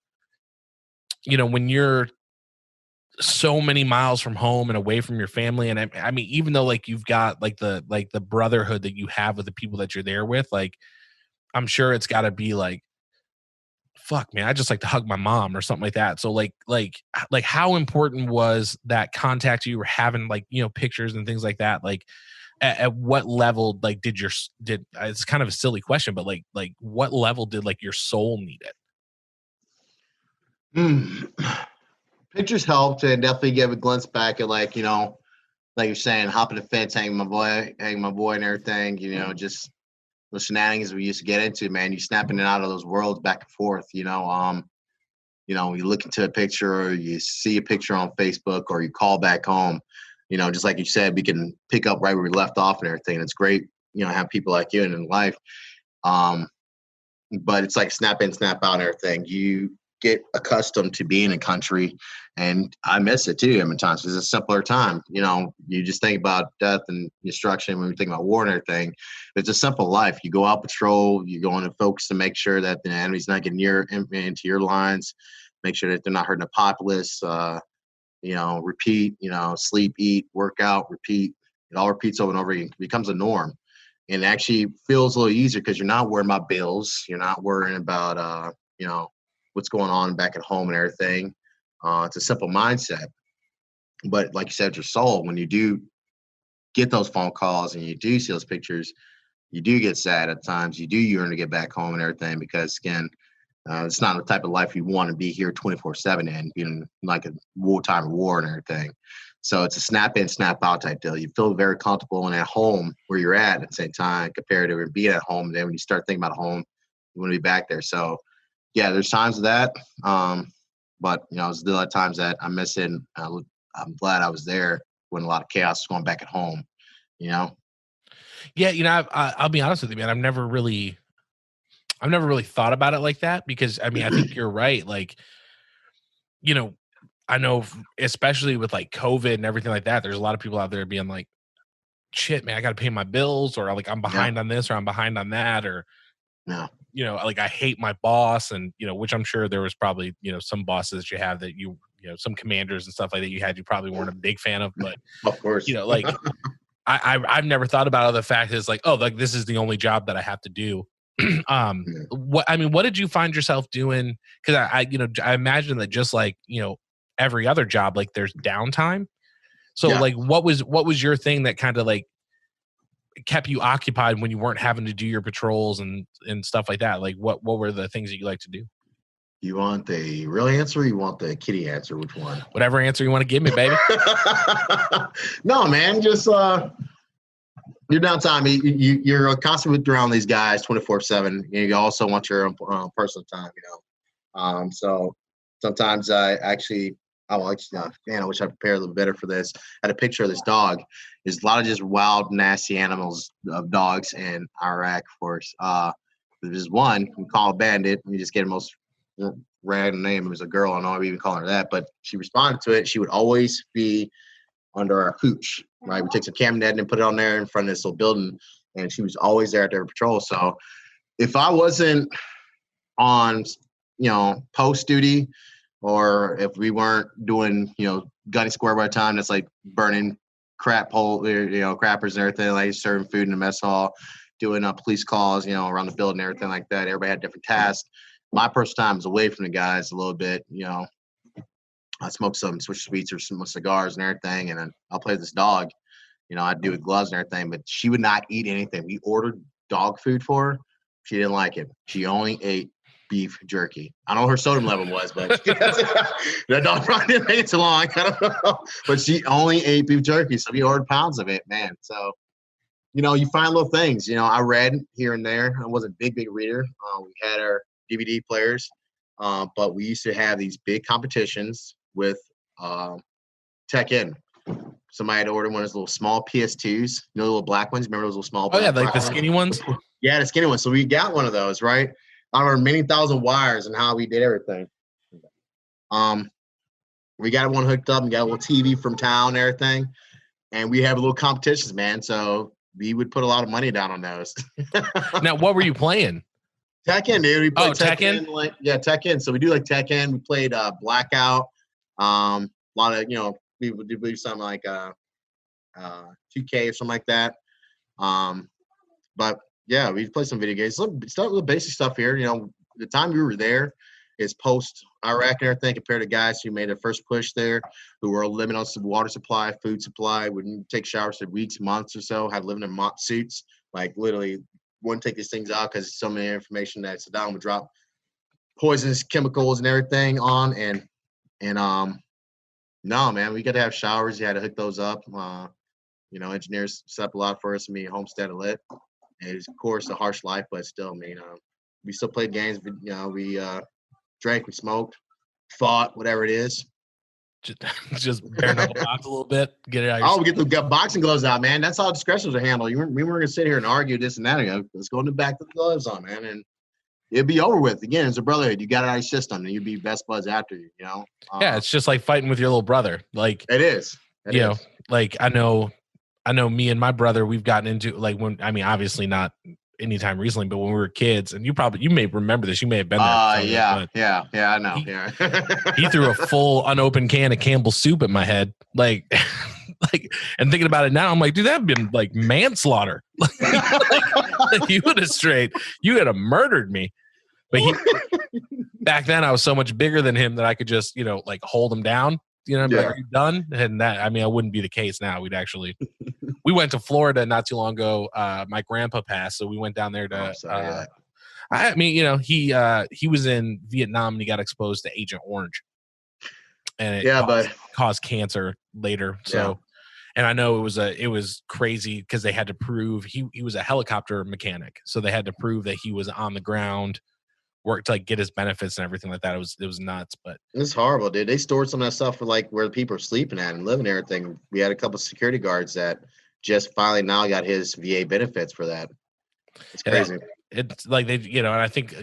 so many miles from home and away from your family, and I mean, even though like you've got like the brotherhood that you have with the people that you're there with, like I'm sure it's got to be like, fuck, man, I just like to hug my mom or something like that. So like how important was that contact you were having, like, pictures and things like that? Like at what level, like did it's kind of a silly question, but like what level did like your soul need it? Pictures helped and definitely give a glimpse back at like you're saying, hopping the fence, hanging my boy and everything, just the shenanigans we used to get into, man. You snapping it out of those worlds back and forth, you look into a picture or you see a picture on Facebook or you call back home, just like you said, we can pick up right where we left off and everything. And it's great, have people like you in life. But it's like snap in, snap out and everything. You get accustomed to being in country, and I miss it too. I mean, times it's a simpler time. You just think about death and destruction when we think about war and everything. It's a simple life. You go out patrol. You go on and focus to make sure that the enemy's not getting into your lines. Make sure that they're not hurting the populace. Repeat. Sleep, eat, work out, repeat. It all repeats over and over again. It becomes a norm. And it actually feels a little easier because you're not worrying about bills. You're not worrying about, what's going on back at home and everything. It's a simple mindset. But like you said, your soul, when you do get those phone calls and you do see those pictures, you do get sad at times. You do yearn to get back home and everything because, again, it's not the type of life you want to be here 24/7 in, being like a wartime of war and everything. So it's a snap in, snap out type deal. You feel very comfortable and at home where you're at the same time compared to being at home. And then when you start thinking about home, you want to be back there. So, yeah, there's times of that. But, there's a lot of times that I miss it. And I'm glad I was there when a lot of chaos was going back at home, Yeah, I'll be honest with you, man. I've never really thought about it like that because, I mean, I think you're right. Like, I know, especially with like COVID and everything like that, there's a lot of people out there being like, shit, man, I got to pay my bills, or like I'm behind on this, or I'm behind on that, or, like I hate my boss. And, which I'm sure there was probably, some bosses you have that some commanders and stuff like that you probably weren't a big fan of, but of course, like I've never thought about the fact is like, oh, like this is the only job that I have to do. What did you find yourself doing? Because I imagine that just like, every other job, like there's downtime. So like, what was your thing that kind of like kept you occupied when you weren't having to do your patrols and stuff like that? Like what were the things that you like to do? You want the real answer or you want the kitty answer? Which one? Whatever answer you want to give me, baby. No, man, just your downtime. You're constantly around these guys 24/7. You also want your own personal time, So sometimes I wish I prepared a little better for this. I had a picture of this dog. There's a lot of just wild, nasty animals of dogs in Iraq, of course. There's one we call a bandit. We just get the most random name. It was a girl. I don't know why we even call her that, but she responded to it. She would always be under our hooch, right? We take some cam net and put it on there in front of this little building, and she was always there at their patrol. So if I wasn't on, post duty, or if we weren't doing, gunny square by the time, that's like burning crappers and everything, like serving food in the mess hall, doing police calls, around the building and everything like that. Everybody had different tasks. My personal time is away from the guys a little bit, I smoke some Swisher Sweets or some cigars and everything, and then I'll play with this dog. I'd do with gloves and everything, but she would not eat anything. We ordered dog food for her. She didn't like it. She only ate beef jerky. I don't know what her sodium level was, but that dog probably didn't make it too long. I don't know. But she only ate beef jerky, so we ordered pounds of it, man. So, you find little things. I read here and there. I wasn't a big reader. We had our DVD players, but we used to have these big competitions with Tech-In. Somebody had ordered one of those little small PS2s, the little black ones. Remember those little small? Oh yeah, like the skinny ones. Yeah, the skinny ones. So we got one of those, right? Out of our many thousand wires and how we did everything. We got one hooked up and got a little TV from town and everything, and we have little competitions, man. So we would put a lot of money down on those. Now, what were you playing? Tech-In, dude. We played Tech-In? Tech-In. So we do like Tech-In. We played Blackout. A lot of, we would do something like 2K or something like that. But yeah, we played some video games. Some basic stuff here. The time we were there is post Iraq and everything compared to guys who made their first push there, who were limited on some water supply, food supply, wouldn't take showers for weeks, months or so, had living in mott suits, like literally wouldn't take these things out because so many information that Saddam would drop poisonous chemicals and everything on. And no, man, we got to have showers. You had to hook those up. Engineers set up a lot for us. Me and Homestead lit. It was, of course, a harsh life, but still, we still played games. We drank, we smoked, fought, whatever it is. just bare knuckle box a little bit, get it out. Oh, we get the boxing gloves out, man. That's how discretion was handled. We weren't gonna sit here and argue this and that. Let's go in the back with the gloves on, man, and it'd be over with. Again, it's a brotherhood. You got it out of your system, and you'd be best buds after you. You know. Yeah, it's just like fighting with your little brother. Like it is. You know, like I know. Me and my brother, we've gotten into like obviously not anytime recently, but when we were kids, and you may remember this, you may have been there. Yeah, I know. He threw a full unopened can of Campbell's soup at my head, like, and thinking about it now, I'm like, dude, that'd been like manslaughter. Like, you would have murdered me. But back then, I was so much bigger than him that I could just, like hold him down. Like, are you done? And that, I wouldn't be the case now. We went to Florida not too long ago. My grandpa passed, so we went down there to. He was in Vietnam and he got exposed to Agent Orange, and it caused cancer later. So, and I know it was crazy because they had to prove he was a helicopter mechanic, so they had to prove that he was on the ground, work to like get his benefits and everything like that. It was nuts, but it's horrible, dude. They stored some of that stuff for like where the people are sleeping at and living and everything. We had a couple of security guards that just finally now got his VA benefits for that. It's crazy. It's like they, and I think,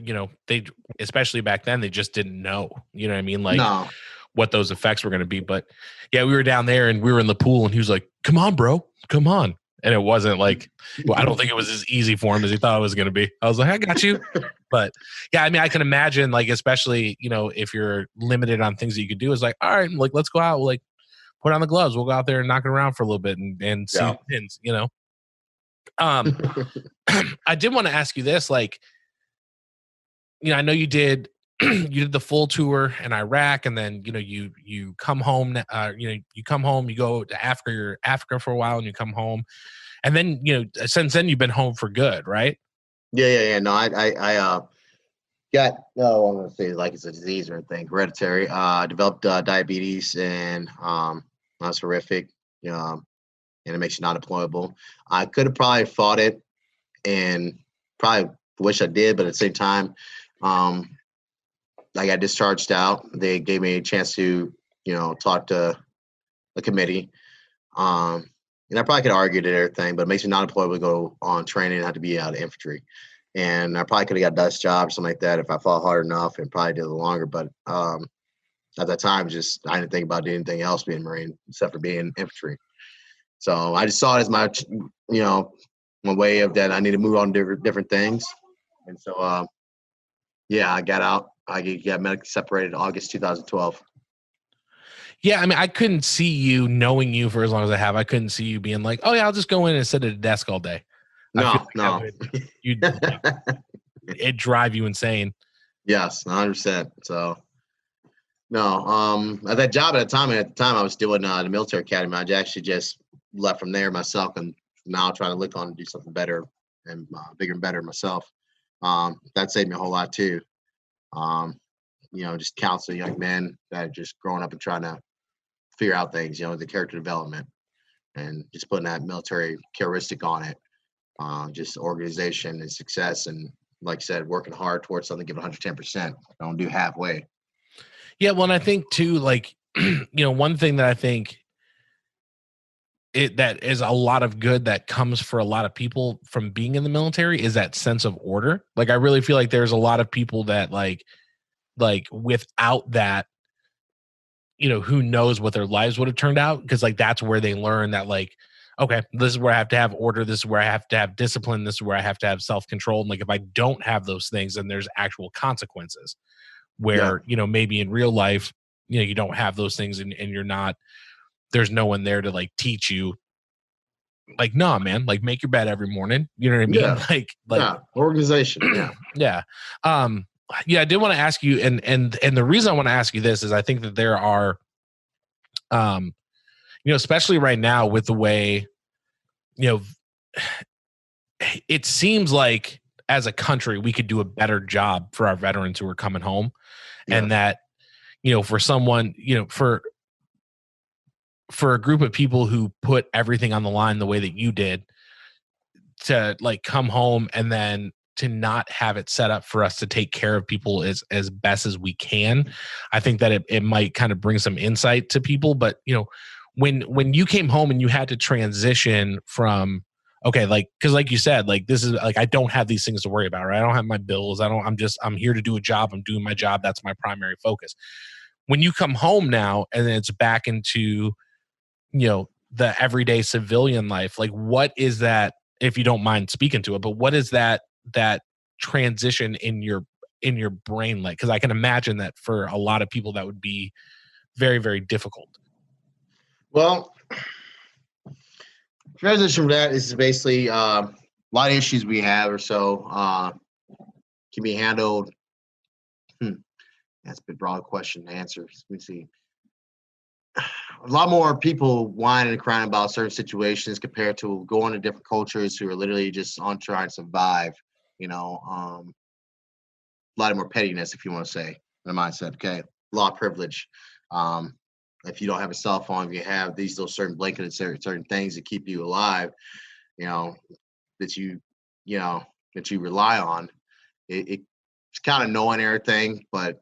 they, especially back then, they just didn't know, you know what I mean? Like what those effects were going to be. But yeah, we were down there and we were in the pool and he was like, come on, bro, come on. And it wasn't like, I don't think it was as easy for him as he thought it was going to be. I was like, I got you. But yeah, I can imagine, like, especially, if you're limited on things that you could do, is like, all right, like, let's go out, like, put on the gloves. We'll go out there and knock it around for a little bit and see the pins, I did want to ask you this, like, I know you did the full tour in Iraq, and then, you come home, you come home, you go to Africa, you're Africa for a while and you come home. And then, since then you've been home for good, right? Yeah. No, I got, I'm going to say like it's a disease or anything, hereditary, developed diabetes, and that's horrific. And it makes you not employable. I could have probably fought it and probably wish I did, but at the same time, I got discharged out. They gave me a chance to, talk to the committee. And I probably could have argued and everything, but it makes me not employable to go on training and have to be out of infantry. And I probably could have got a desk job or something like that if I fought hard enough and probably did it longer. But at that time, I didn't think about doing anything else being Marine except for being infantry. So I just saw it as my, my way of that I need to move on to different things. And so, I got out. I got medically separated August 2012. Yeah, I couldn't see you, knowing you for as long as I have, I couldn't see you being like, oh, yeah, I'll just go in and sit at a desk all day. No. It'd drive you insane. Yes, 100%. So, no. At that job at the time I was doing the military academy. I actually just left from there myself and now trying to look on and do something better and bigger and better myself. That saved me a whole lot too. Just counseling young men that are just growing up and trying to figure out things, the character development and just putting that military characteristic on it. Just organization and success. And like I said, working hard towards something, give 110%. Don't do halfway. Yeah. Well, and I think too, like, one thing that I think that is a lot of good that comes for a lot of people from being in the military is that sense of order. Like, I really feel like there's a lot of people that like without that, who knows what their lives would have turned out. Because like, that's where they learn that, like, okay, this is where I have to have order. This is where I have to have discipline. This is where I have to have self-control. And like, if I don't have those things, then there's actual consequences where, maybe in real life, you don't have those things and you're not, there's no one there to like teach you. Like, nah, man, like make your bed every morning. You know what I mean? Yeah. Like organization. Yeah. Yeah. I did want to ask you, and the reason I want to ask you this is I think that there are, especially right now with the way, it seems like as a country, we could do a better job for our veterans who are coming home. Yeah. And that, for someone, for a group of people who put everything on the line the way that you did to like come home and then to not have it set up for us to take care of people as best as we can. I think that it might kind of bring some insight to people. But when you came home and you had to transition from, okay, like, because like you said, like, this is like, I don't have these things to worry about, right? I don't have my bills. I'm here to do a job. I'm doing my job. That's my primary focus. When you come home now and then it's back into, the everyday civilian life, like, what is that, if you don't mind speaking to it, but what is that transition in your brain like? Because I can imagine that for a lot of people that would be very, very difficult. Well, transition from that is basically a lot of issues we have or so can be handled. That's a bit broad question to answer. Let me see. A lot more people whining and crying about certain situations compared to going to different cultures who are literally just on trying to survive. A lot more pettiness, if you want to say, in the mindset. Okay, law privilege. If you don't have a cell phone, if you have these little certain blanketed certain things that keep you alive, that you rely on. It's kind of knowing everything, but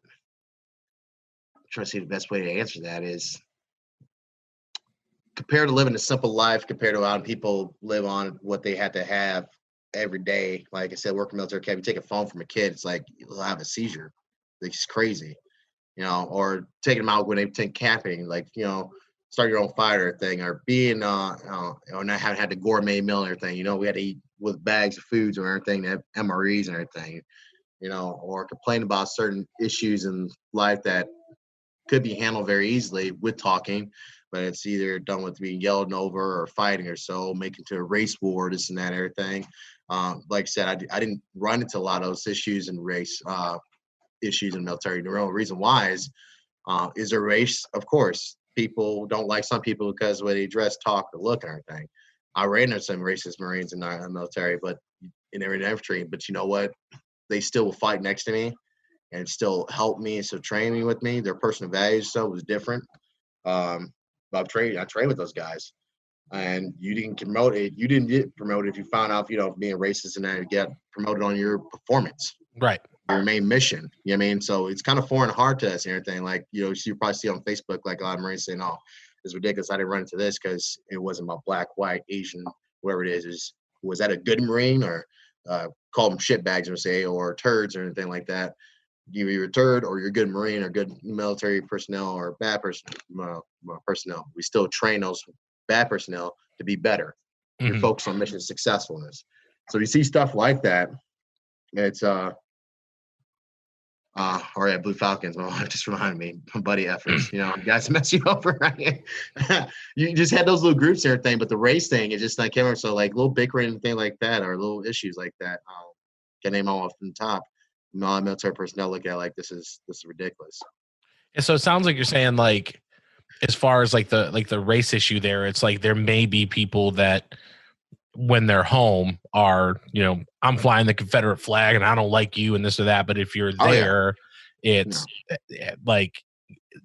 I'm trying to see the best way to answer that is compared to living a simple life, compared to a lot of people live on what they had to have every day. Like I said, working military camp, you take a phone from a kid, it's like you'll have a seizure. It's crazy, or taking them out when they take camping, like, start your own fire thing, or being, not having had the gourmet meal and everything. We had to eat with bags of foods or everything, to have MREs and everything, or complain about certain issues in life that could be handled very easily with talking, but it's either done with being yelled over or fighting or so, making to a race war, this and that, everything. Like I said, I didn't run into a lot of those issues in race issues in military. The real reason why is there race? Of course, people don't like some people because of the way they dress, talk, or look and everything. I ran into some racist Marines in the military, but in infantry. But you know what? They still will fight next to me and still help me and still train me with me. Their personal values was different. I trained with those guys, and you didn't promote it. You didn't get promoted if you found out, being racist and then you get promoted on your performance, right? Your main mission. You know what I mean? So it's kind of foreign and hard to us and everything. Like, you probably see on Facebook, like a lot of Marines saying, "Oh, it's ridiculous. I didn't run into this because it wasn't my black, white, Asian, whatever it is. Was that a good Marine or call them shitbags or turds or anything like that? You're a turd or you're a good Marine or good military personnel or bad personnel. We still train those bad personnel to be better. Mm-hmm. You're focused on mission successfulness. So you see stuff like that. It's Blue Falcons. Oh, it just reminded me, buddy efforts. Guys mess you over. Right? You just had those little groups and everything, but the race thing, it just came over. So like little bickering and thing like that, or little issues like that. Can name all off from the top. Non-military personnel look at it like this is ridiculous. And so it sounds like you're saying, like, as far as like the race issue there, it's like there may be people that when they're home are, I'm flying the Confederate flag and I don't like you and this or that. But if you're there, it's like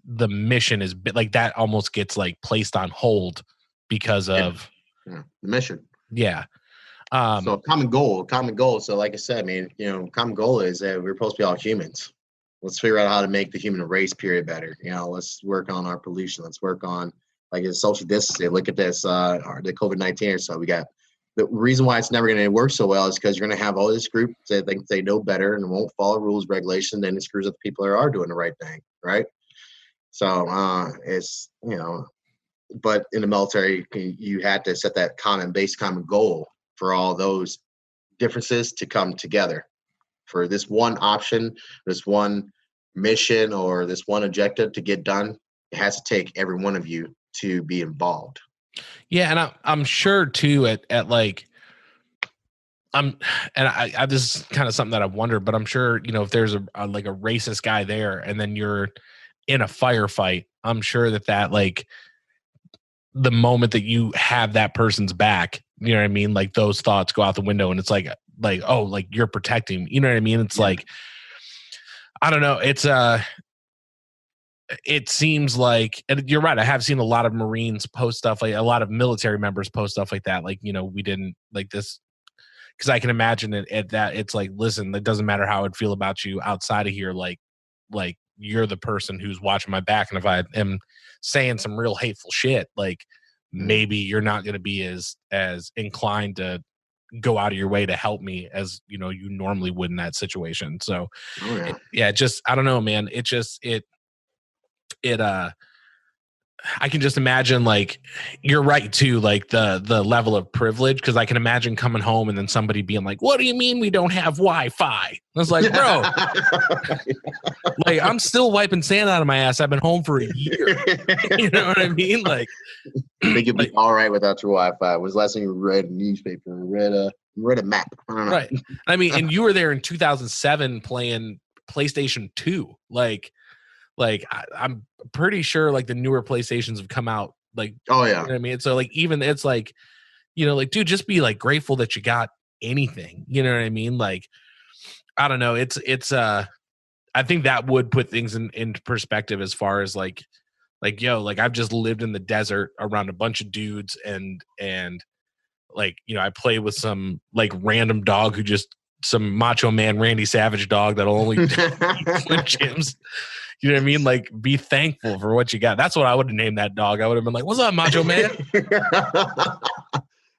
the mission is like that almost gets like placed on hold because of the mission. Yeah. So common goal. So like I said, common goal is that we're supposed to be all humans. Let's figure out how to make the human race period better. Let's work on our pollution. Let's work on like social distancing. Look at this, the COVID-19 or so. We got the reason why it's never going to work so well is because you're going to have all this group that think they know better and won't follow rules, regulations. Then it screws up the people that are doing the right thing. Right. So it's, but in the military, you had to set that common goal for all those differences to come together for this one option, this one mission, or this one objective to get done. It has to take every one of you to be involved. Yeah. And I'm sure too at like, I this is kind of something that I've wondered, but I'm sure, if there's a racist guy there and then you're in a firefight, I'm sure that like the moment that you have that person's back, you know what I mean? Like those thoughts go out the window and it's like, oh, like you're protecting, you know what I mean? It's like, I don't know. It's it seems like, and you're right. I have seen a lot of Marines post stuff, like a lot of military members post stuff like that. Like, we didn't like this. because I can imagine it at that it's like, listen, it doesn't matter how I'd feel about you outside of here, like you're the person who's watching my back, and if I am saying some real hateful shit, like maybe you're not going to be as inclined to go out of your way to help me as you normally would in that situation. So just I don't know, man. I can just imagine, like, you're right too, like the level of privilege, because I can imagine coming home and then somebody being like, what do you mean we don't have Wi-Fi? I was like, bro, like, I'm still wiping sand out of my ass. I've been home for a year. You know what I mean? Like, I think you'd be all right without your Wi-Fi. When was the last time you read a newspaper or read a map? I don't know. Right. I mean, and you were there in 2007 playing PlayStation 2. Like I'm pretty sure like the newer PlayStations have come out. Like, oh yeah, you know what I mean? So like, even it's like, like, dude, just be like grateful that you got anything. You know what I mean? Like, I don't know. It's I think that would put things into perspective as far as like, yo, like I've just lived in the desert around a bunch of dudes and like, I play with some like random dog who just some Macho Man Randy Savage dog that'll only eat Slim Jims. You know what I mean? Like, be thankful for what you got. That's what I would have named that dog. I would have been like, what's up, Macho Man?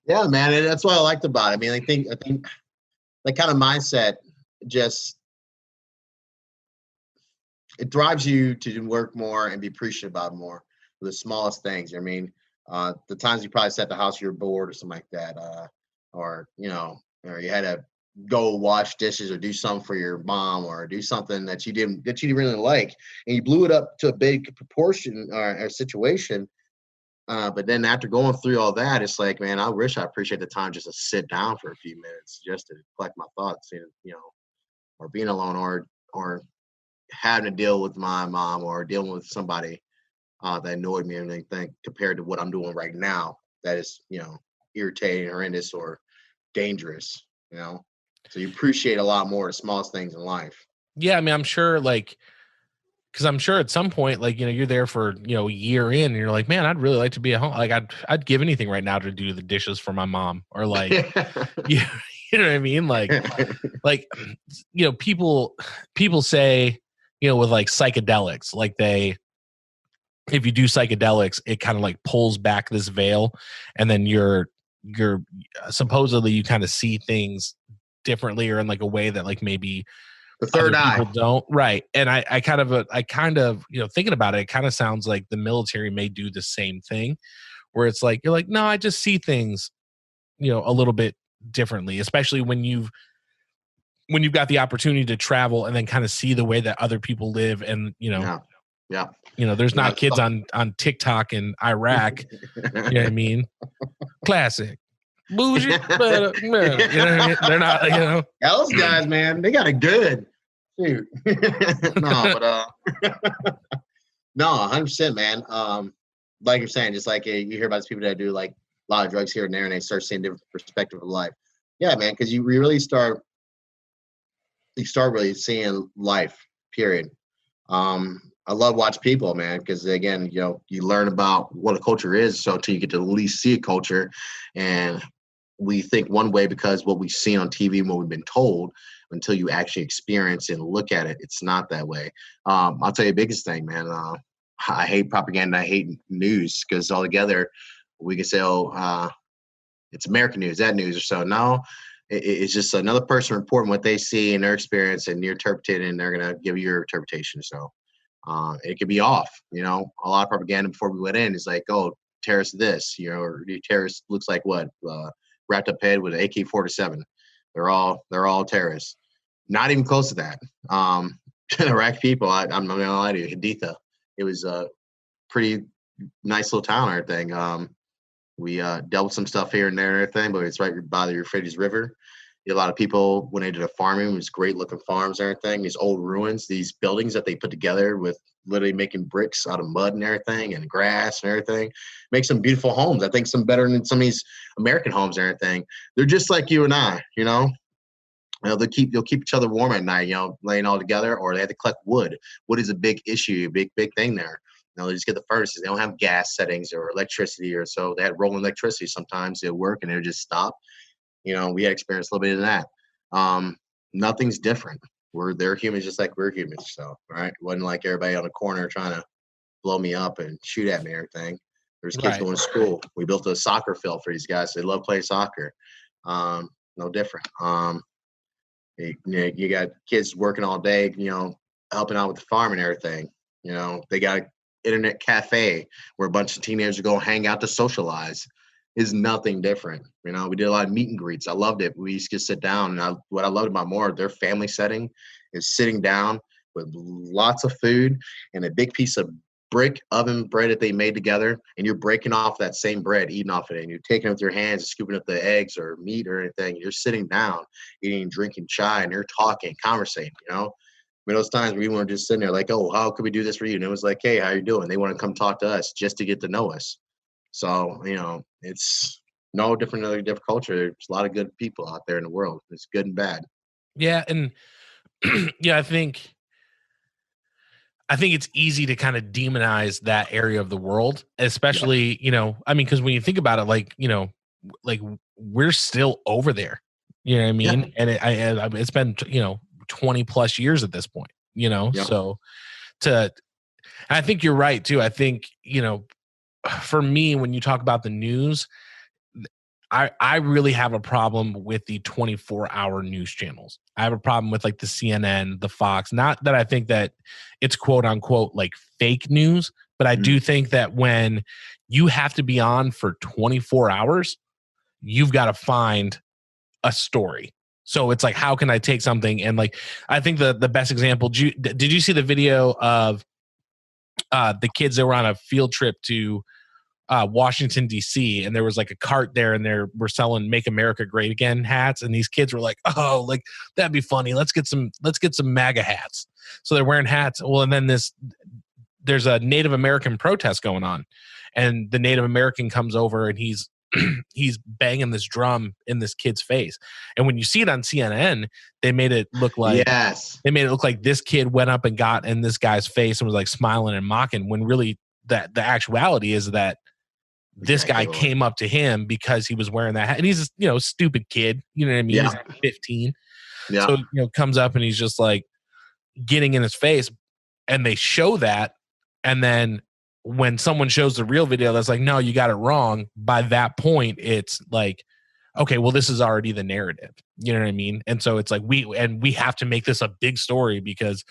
Yeah, man. And that's what I liked about it. I mean, I think that kind of mindset just, it drives you to work more and be appreciative about more, the smallest things. I mean, the times you probably sat at the house, you're bored or something like that. Or you had to go wash dishes or do something for your mom or do something that you didn't really like, and you blew it up to a big proportion or situation. But then after going through all that, it's like, man, I wish I appreciate the time just to sit down for a few minutes just to collect my thoughts, and or being alone or having to deal with my mom or dealing with somebody that annoyed me and anything compared to what I'm doing right now that is, irritating, horrendous, or dangerous, So you appreciate a lot more the smallest things in life. Yeah, I mean, I'm sure, like, because I'm sure at some point, like, you're there for, a year in, and you're like, man, I'd really like to be at home. Like, I'd give anything right now to do the dishes for my mom, or like, you know what I mean? Like, people say, with like psychedelics, like if you do psychedelics, it kind of like pulls back this veil, and then you're supposedly you kind of see things differently or in like a way that like maybe the third eye people don't. Right. And I kind of thinking about it kind of sounds like the military may do the same thing, where it's like you're like, no, I just see things a little bit differently, especially when you've got the opportunity to travel and then kind of see the way that other people live. And yeah. There's not kids on TikTok in Iraq. You know what I mean? Classic. Bougie, but you know what I mean? They're not, Yeah, those guys, man, they got it good. Shoot. No, but no, 100%, man. Like you're saying, just like you hear about these people that do like a lot of drugs here and there, and they start seeing different perspective of life. Yeah, man, because you really start really seeing life. Period. I love watch people, man, because again, you learn about what a culture is, so until you get to at least see a culture, and we think one way because what we've seen on TV and what we've been told, until you actually experience and look at it, it's not that way. I'll tell you the biggest thing, man. I hate propaganda. I hate news, because altogether we can say, oh, it's American news, that news, or so. No, it's just another person reporting what they see and their experience, and you're interpreting, and they're going to give you your interpretation. So it could be off. A lot of propaganda before we went in is like, oh, terrorist this, or terrorist looks like what? Wrapped up head with an AK-47. They're all terrorists. Not even close to that. Iraqi people, I'm not gonna lie to you, Haditha. It was a pretty nice little town and everything. We dealt with some stuff here and there and everything, but it's right by the Euphrates River. A lot of people, when they did a farming, it was great looking farms and everything. These old ruins, these buildings that they put together with literally making bricks out of mud and everything, and grass and everything, make some beautiful homes. I think some better than some of these American homes and everything. They're just like you and I, they'll keep each other warm at night, laying all together, or they have to collect wood. Wood is a big issue, big thing there. They just get the furnaces. They don't have gas settings or electricity, or so they had rolling electricity. Sometimes it would work and it would just stop. We had experienced a little bit of that. Nothing's different. They're humans just like we're humans. So, right. It wasn't like everybody on the corner trying to blow me up and shoot at me or anything. There's kids Right. going to school. We built a soccer field for these guys. They love playing soccer. No different. You got kids working all day, helping out with the farm and everything. They got an internet cafe where a bunch of teenagers go hang out to socialize. Is nothing different. We did a lot of meet and greets. I loved it. We used to sit down, and what I loved about more their family setting is sitting down with lots of food and a big piece of brick oven bread that they made together, and you're breaking off that same bread, eating off it, and you're taking it with your hands and scooping up the eggs or meat or anything. You're sitting down, eating, drinking chai, and you're talking, conversating, those times we weren't just sitting there like, oh, how could we do this for you? And it was like, hey, how you doing? They want to come talk to us just to get to know us. So, it's no different than a different culture. There's a lot of good people out there in the world. It's good and bad. Yeah. And yeah, I think it's easy to kind of demonize that area of the world, especially, because when you think about it, like we're still over there, you know what I mean? Yeah. And it's been, 20 plus years at this point, so I think you're right too. I think, for me, when you talk about the news, I really have a problem with the 24-hour news channels. I have a problem with like the CNN, the Fox. Not that I think that it's quote unquote like fake news, but I do think that when you have to be on for 24 hours, you've got to find a story. So it's like, how can I take something? And like, I think the best example, did you see the video of the kids that were on a field trip to Washington, D.C., and there was like a cart there, and they were selling "Make America Great Again" hats, and these kids were like, "Oh, like that'd be funny. Let's get some MAGA hats." So they're wearing hats. Well, and then there's a Native American protest going on, and the Native American comes over, and he's banging this drum in this kid's face. And when you see it on CNN, they made it look like this kid went up and got in this guy's face and was like smiling and mocking, when really the actuality is that this guy came up to him because he was wearing that hat. And he's a stupid kid, you know what I mean? Yeah. He's 15. Yeah. So, comes up and he's just like getting in his face, and they show that. And then when someone shows the real video, that's like, no, you got it wrong. By that point, it's like, okay, well, this is already the narrative. You know what I mean? And so it's like, we have to make this a big story because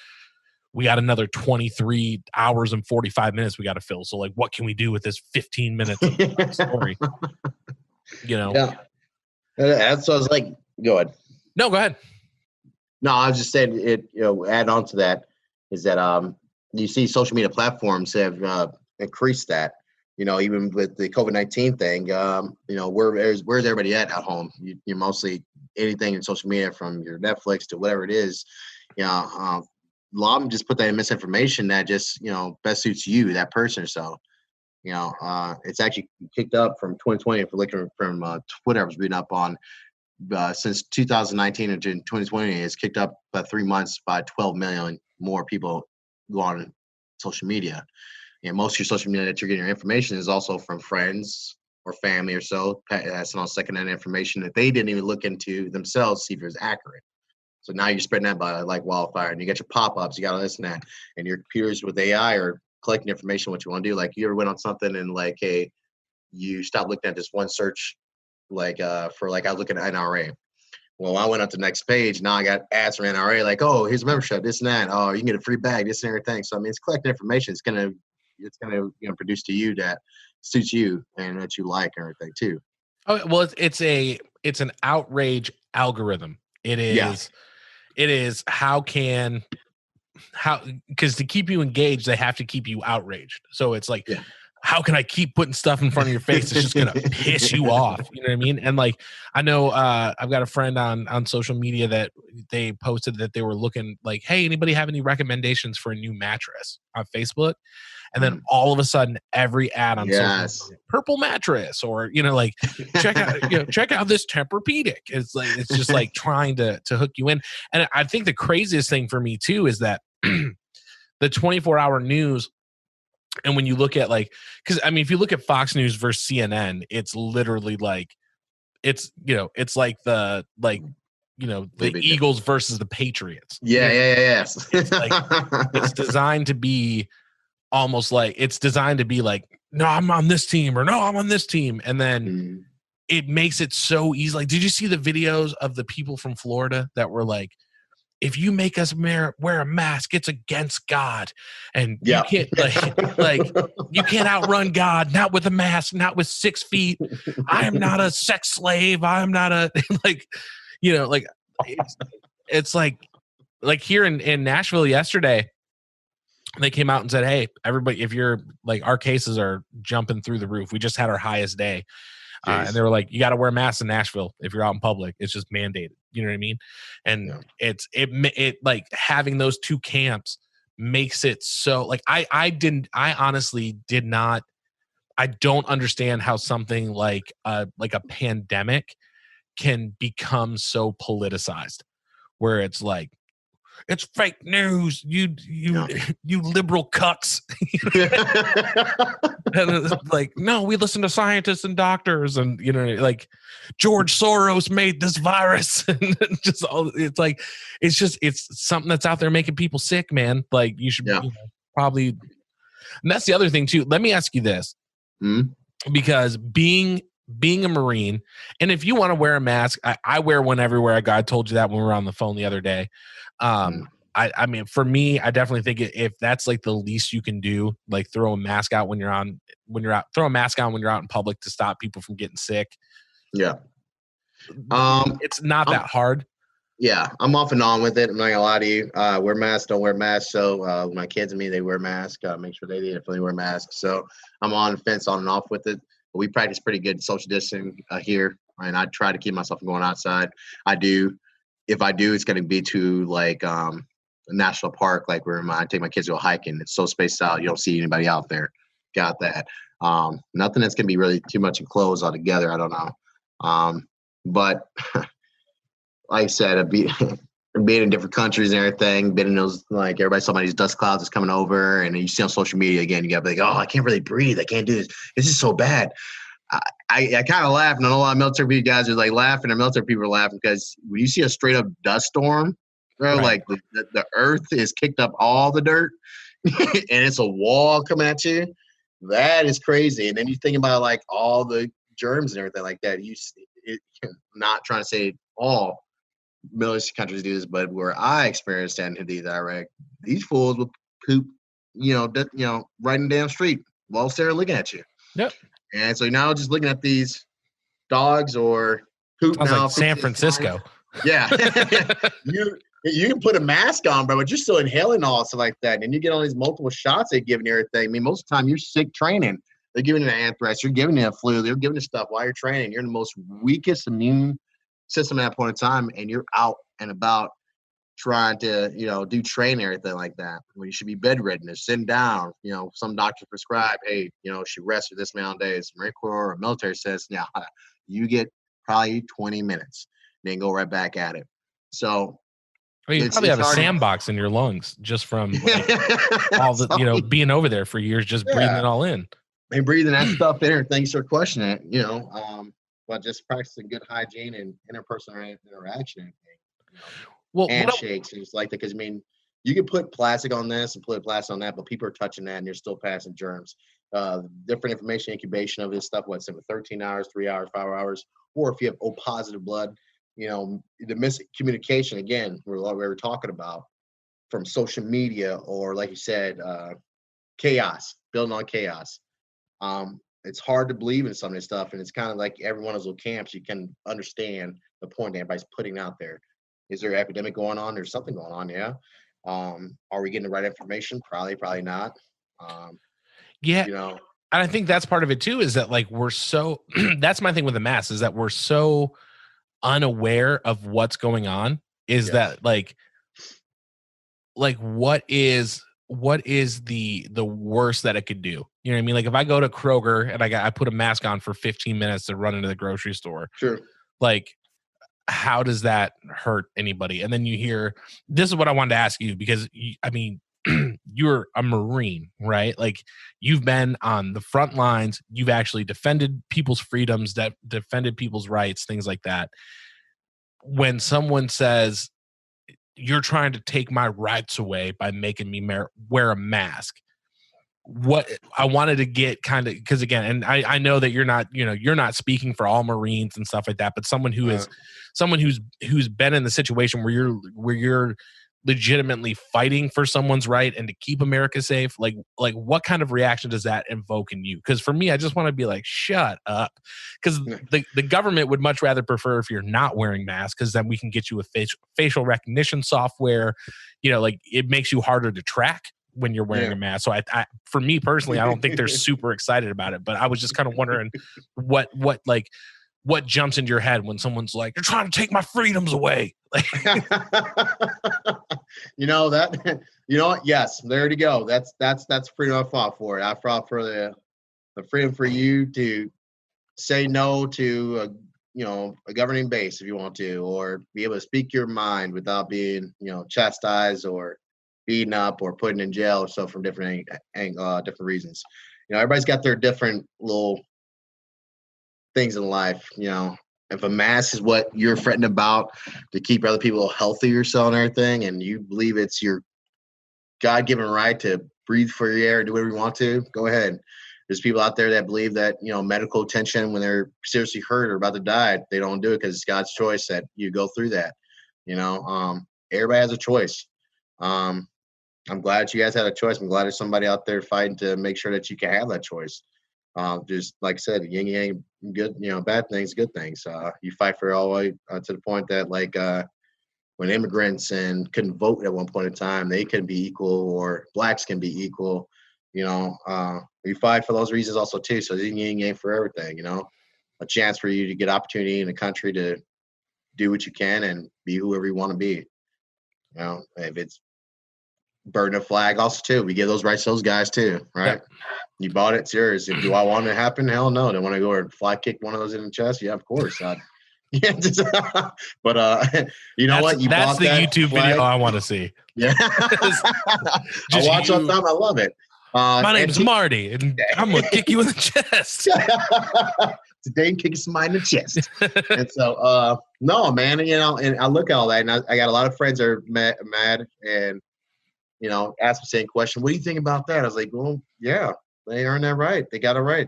we got another 23 hours and 45 minutes we got to fill. So like, what can we do with this 15 minutes of story? Yeah. That's what I was like, go ahead. No, go ahead. No, I was just saying it, add on to that is that, you see social media platforms have increased that, even with the COVID-19 thing, where's everybody at home? You're mostly anything in social media, from your Netflix to whatever it is. A lot of them just put that in misinformation that just, best suits you, that person. So, it's actually kicked up from 2020. If we're looking from Twitter, I was reading up on, since 2019 into 2020, it's kicked up by 3 months by 12 million more people go on social media. And most of your social media that you're getting your information is also from friends or family or so, passing on secondhand information that they didn't even look into themselves, see if it was accurate. So now you're spreading that by like wildfire, and you got your pop-ups, you got all this and that, and your computers with AI are collecting information, what you want to do. Like, you ever went on something and like, hey, you stop looking at this one search, like I was looking at NRA. Well, I went up to the next page. Now I got ads from NRA, like, oh, here's a membership, this and that. Oh, you can get a free bag, this and everything. So I mean, it's collecting information. It's gonna produce to you that suits you and that you like and everything too. Oh well, it's an outrage algorithm. It is. Yeah. It is because to keep you engaged, they have to keep you outraged. So it's like, how can I keep putting stuff in front of your face that's just going to piss you off? You know what I mean? And like, I know I've got a friend on social media that they posted that they were looking like, hey, anybody have any recommendations for a new mattress on Facebook? And then all of a sudden, every ad on social media, purple mattress, or like check out this Tempur-Pedic. It's like, it's just like trying to hook you in. And I think the craziest thing for me too is that the 24-hour news. And when you look at like, because I mean, if you look at Fox News versus CNN, it's literally like it's like the Eagles versus the Patriots. Yes. It's like it's designed to be almost like no, I'm on this team, or no, I'm on this team, and then it makes it so easy. Like, did you see the videos of the people from Florida that were like, if you make us wear a mask, it's against God, and you can't like you can't outrun God, not with a mask, not with 6 feet. I am not a sex slave. I am not a it's like here in Nashville yesterday, they came out and said, hey, everybody, if you're like, our cases are jumping through the roof. We just had our highest day. And they were like, you got to wear masks in Nashville if you're out in public. It's just mandated. You know what I mean? And it like having those two camps makes it so like, I honestly did not, I don't understand how something like a pandemic can become so politicized, where it's like, it's fake news, you liberal cucks. And it's like, no, we listen to scientists and doctors, and like George Soros made this virus, and just all, it's something that's out there making people sick, man. Like, you should probably. And that's the other thing too. Let me ask you this, because being a Marine, and if you want to wear a mask, I wear one everywhere I go. I told you that when we were on the phone the other day. I mean, for me, I definitely think if that's like the least you can do, like throw a mask out when you're out, throw a mask on when you're out in public to stop people from getting sick. Yeah. It's not that hard. Yeah. I'm off and on with it. I'm not gonna lie to you. Wear masks, don't wear masks. So my kids and me, they wear masks. Make sure they definitely wear masks. So I'm on the fence on and off with it. But we practice pretty good social distancing here. And I try to keep myself from going outside. I do. If I do, it's going to be to like a national park, like where I take my kids to go hiking. It's so spaced out. You don't see anybody out there. Got that. Nothing that's going to be really too much enclosed altogether. I don't know. But like I said, being in different countries and everything, been in those, like everybody saw these dust clouds is coming over, and you see on social media again, you got to be like, oh, I can't really breathe. I can't do this. This is so bad. I kind of laugh, and I know a lot of military guys are like laughing, and military people are laughing, because when you see a straight up dust storm, bro, like the earth is kicked up all the dirt, and it's a wall coming at you. That is crazy. And then you think about like all the germs and everything like that. Not trying to say all military countries do this, but where I experienced that in Hadith, Iraq, these fools will poop, right in the damn street while they're looking at you. Yep. And so now just looking at these dogs or poop. Sounds now, like San Francisco. Yeah. you can put a mask on, bro, but you're still inhaling all stuff like that. And you get all these multiple shots they give you and everything. I mean, most of the time you're sick training. They're giving you an anthrax. You're giving you a flu. They're giving you stuff while you're training. You're in the most weakest immune system at that point in time, and you're out and about trying to, do training and everything like that. When you should be bedridden or sitting down. Some doctors prescribe, hey, she rests for this amount of days. Marine Corps or military says, yeah, you get probably 20 minutes, then go right back at it. So you probably have a sandbox in your lungs just from all the, being over there for years, just breathing it all in. And breathing that stuff in, and things start questioning it, but just practicing good hygiene and interpersonal interaction. Well, handshakes and just like that, because you can put plastic on this and put plastic on that, but people are touching that and you're still passing germs. Different information incubation of this stuff, 13 hours, 3 hours, 5 hours, or if you have O positive blood, the miscommunication again, we were talking about from social media, or like you said, chaos, building on chaos. It's hard to believe in some of this stuff, and it's kind of like every one of those little camps. You can understand the point that everybody's putting out there. Is there an epidemic going on? There's something going on, yeah. Are we getting the right information? Probably not. And I think that's part of it too, is that like we're so that's my thing with the mass, is that we're so unaware of what's going on. Is that like what is the worst that it could do? You know what I mean? Like if I go to Kroger and I put a mask on for 15 minutes to run into the grocery store, sure. Like, how does that hurt anybody? And then you hear, this is what I wanted to ask you, because you're a Marine, right? Like you've been on the front lines. You've actually defended people's freedoms, that defended people's rights, things like that. When someone says you're trying to take my rights away by making me wear a mask, what I wanted to get kind of, because again, and I know that you're not speaking for all Marines and stuff like that, but someone who's been in the situation where you're legitimately fighting for someone's right and to keep America safe, like what kind of reaction does that invoke in you? Because for me, I just want to be like, shut up, because the government would much rather prefer if you're not wearing masks, because then we can get you a facial recognition software, like it makes you harder to track when you're wearing a mask. So I for me personally, I don't think they're super excited about it, but I was just kind of wondering what jumps into your head when someone's like, you're trying to take my freedoms away. Yes, there to go. That's freedom I fought for. I fought for the freedom for you to say no to a governing base if you want to, or be able to speak your mind without being chastised or beaten up or put in jail or so, from different reasons. Everybody's got their different little things in life. If a mask is what you're fretting about to keep other people healthy or so and everything, and you believe it's your God-given right to breathe for your air, do whatever you want to, go ahead. There's people out there that believe that medical attention when they're seriously hurt or about to die, they don't do it because it's God's choice that you go through that. Everybody has a choice. I'm glad you guys had a choice. I'm glad there's somebody out there fighting to make sure that you can have that choice. Just like I said, yin yang, good, bad things, good things. You fight for it all the way to the point that when immigrants and couldn't vote at one point in time, they can be equal, or blacks can be equal. You fight for those reasons also too. So yin yang for everything. A chance for you to get opportunity in the country to do what you can and be whoever you want to be. If it's burn a flag also too, we give those rights to those guys too, right? Yep. You bought it, it's yours. Do I want it to happen? Hell no. They want to go and fly kick one of those in the chest? Yeah, of course. But you know what? That's the YouTube flag video I want to see. Yeah. I watch all the time. I love it. My name's Marty, and I'm gonna kick you in the chest. Today, I'm kicking somebody in the chest. And so, no, man. And I look at all that, and I got a lot of friends that are mad, and ask the same question. What do you think about that? I was like, well, yeah, they earned that right. They got it right.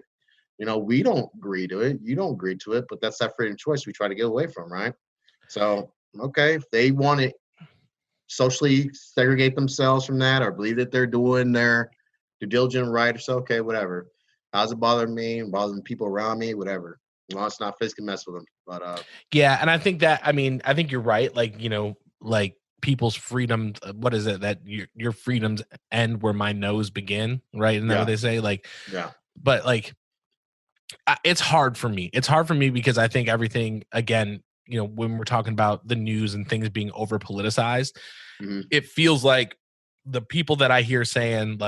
We don't agree to it. You don't agree to it, but that's that freedom of choice we try to get away from, right? So, okay, if they want to socially segregate themselves from that, or believe that they're doing their due diligence right, or so, okay, whatever. How's it bothering me? Bothering people around me? Whatever. Well, it's not physically mess with them. But yeah, and I think you're right. Like people's freedom, what is it, that your freedoms end where my nose begin, right? Isn't that what they say? But it's hard for me. It's hard for me because I think everything, again, when we're talking about the news and things being over politicized, it feels like the people that I hear saying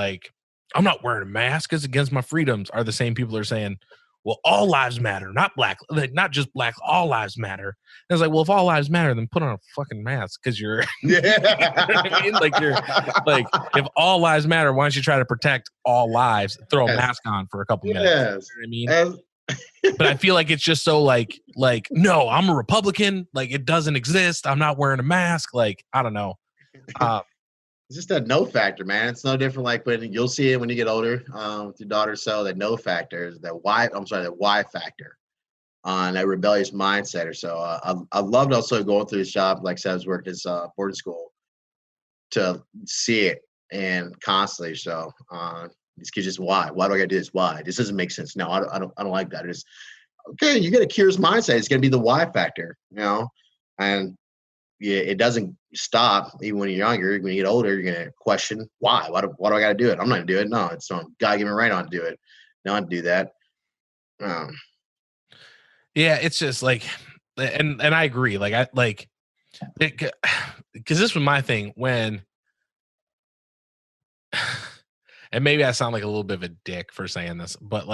I'm not wearing a mask, it's against my freedoms, are the same people that are saying, well, all lives matter, not black, not just black, all lives matter. And I was like, well, if all lives matter, then put on a fucking mask, because you're, you know what I mean? You're if all lives matter, why don't you try to protect all lives? Throw a mask on for a couple minutes. You know what I mean? But I feel like it's just so no, I'm a Republican. It doesn't exist. I'm not wearing a mask. I don't know. It's just that no factor, man. It's no different when you'll see it when you get older with your daughter. So that no factor is that why factor on that rebellious mindset or so. I loved also going through this job, like I said, I was working this boarding school, to see it and constantly. So these kids just, why do I gotta do this? Why? This doesn't make sense. No, I don't like that. It's okay. You get a curious mindset. It's gonna be the why factor, and yeah, it doesn't stop even when you're younger. When you get older, you're gonna question why. Why do I got to do it? I'm not gonna do it. No, it's not. God give me right on to do it. Not do that. Yeah, it's just and I agree. Because this was my thing when, and maybe I sound like a little bit of a dick for saying this, but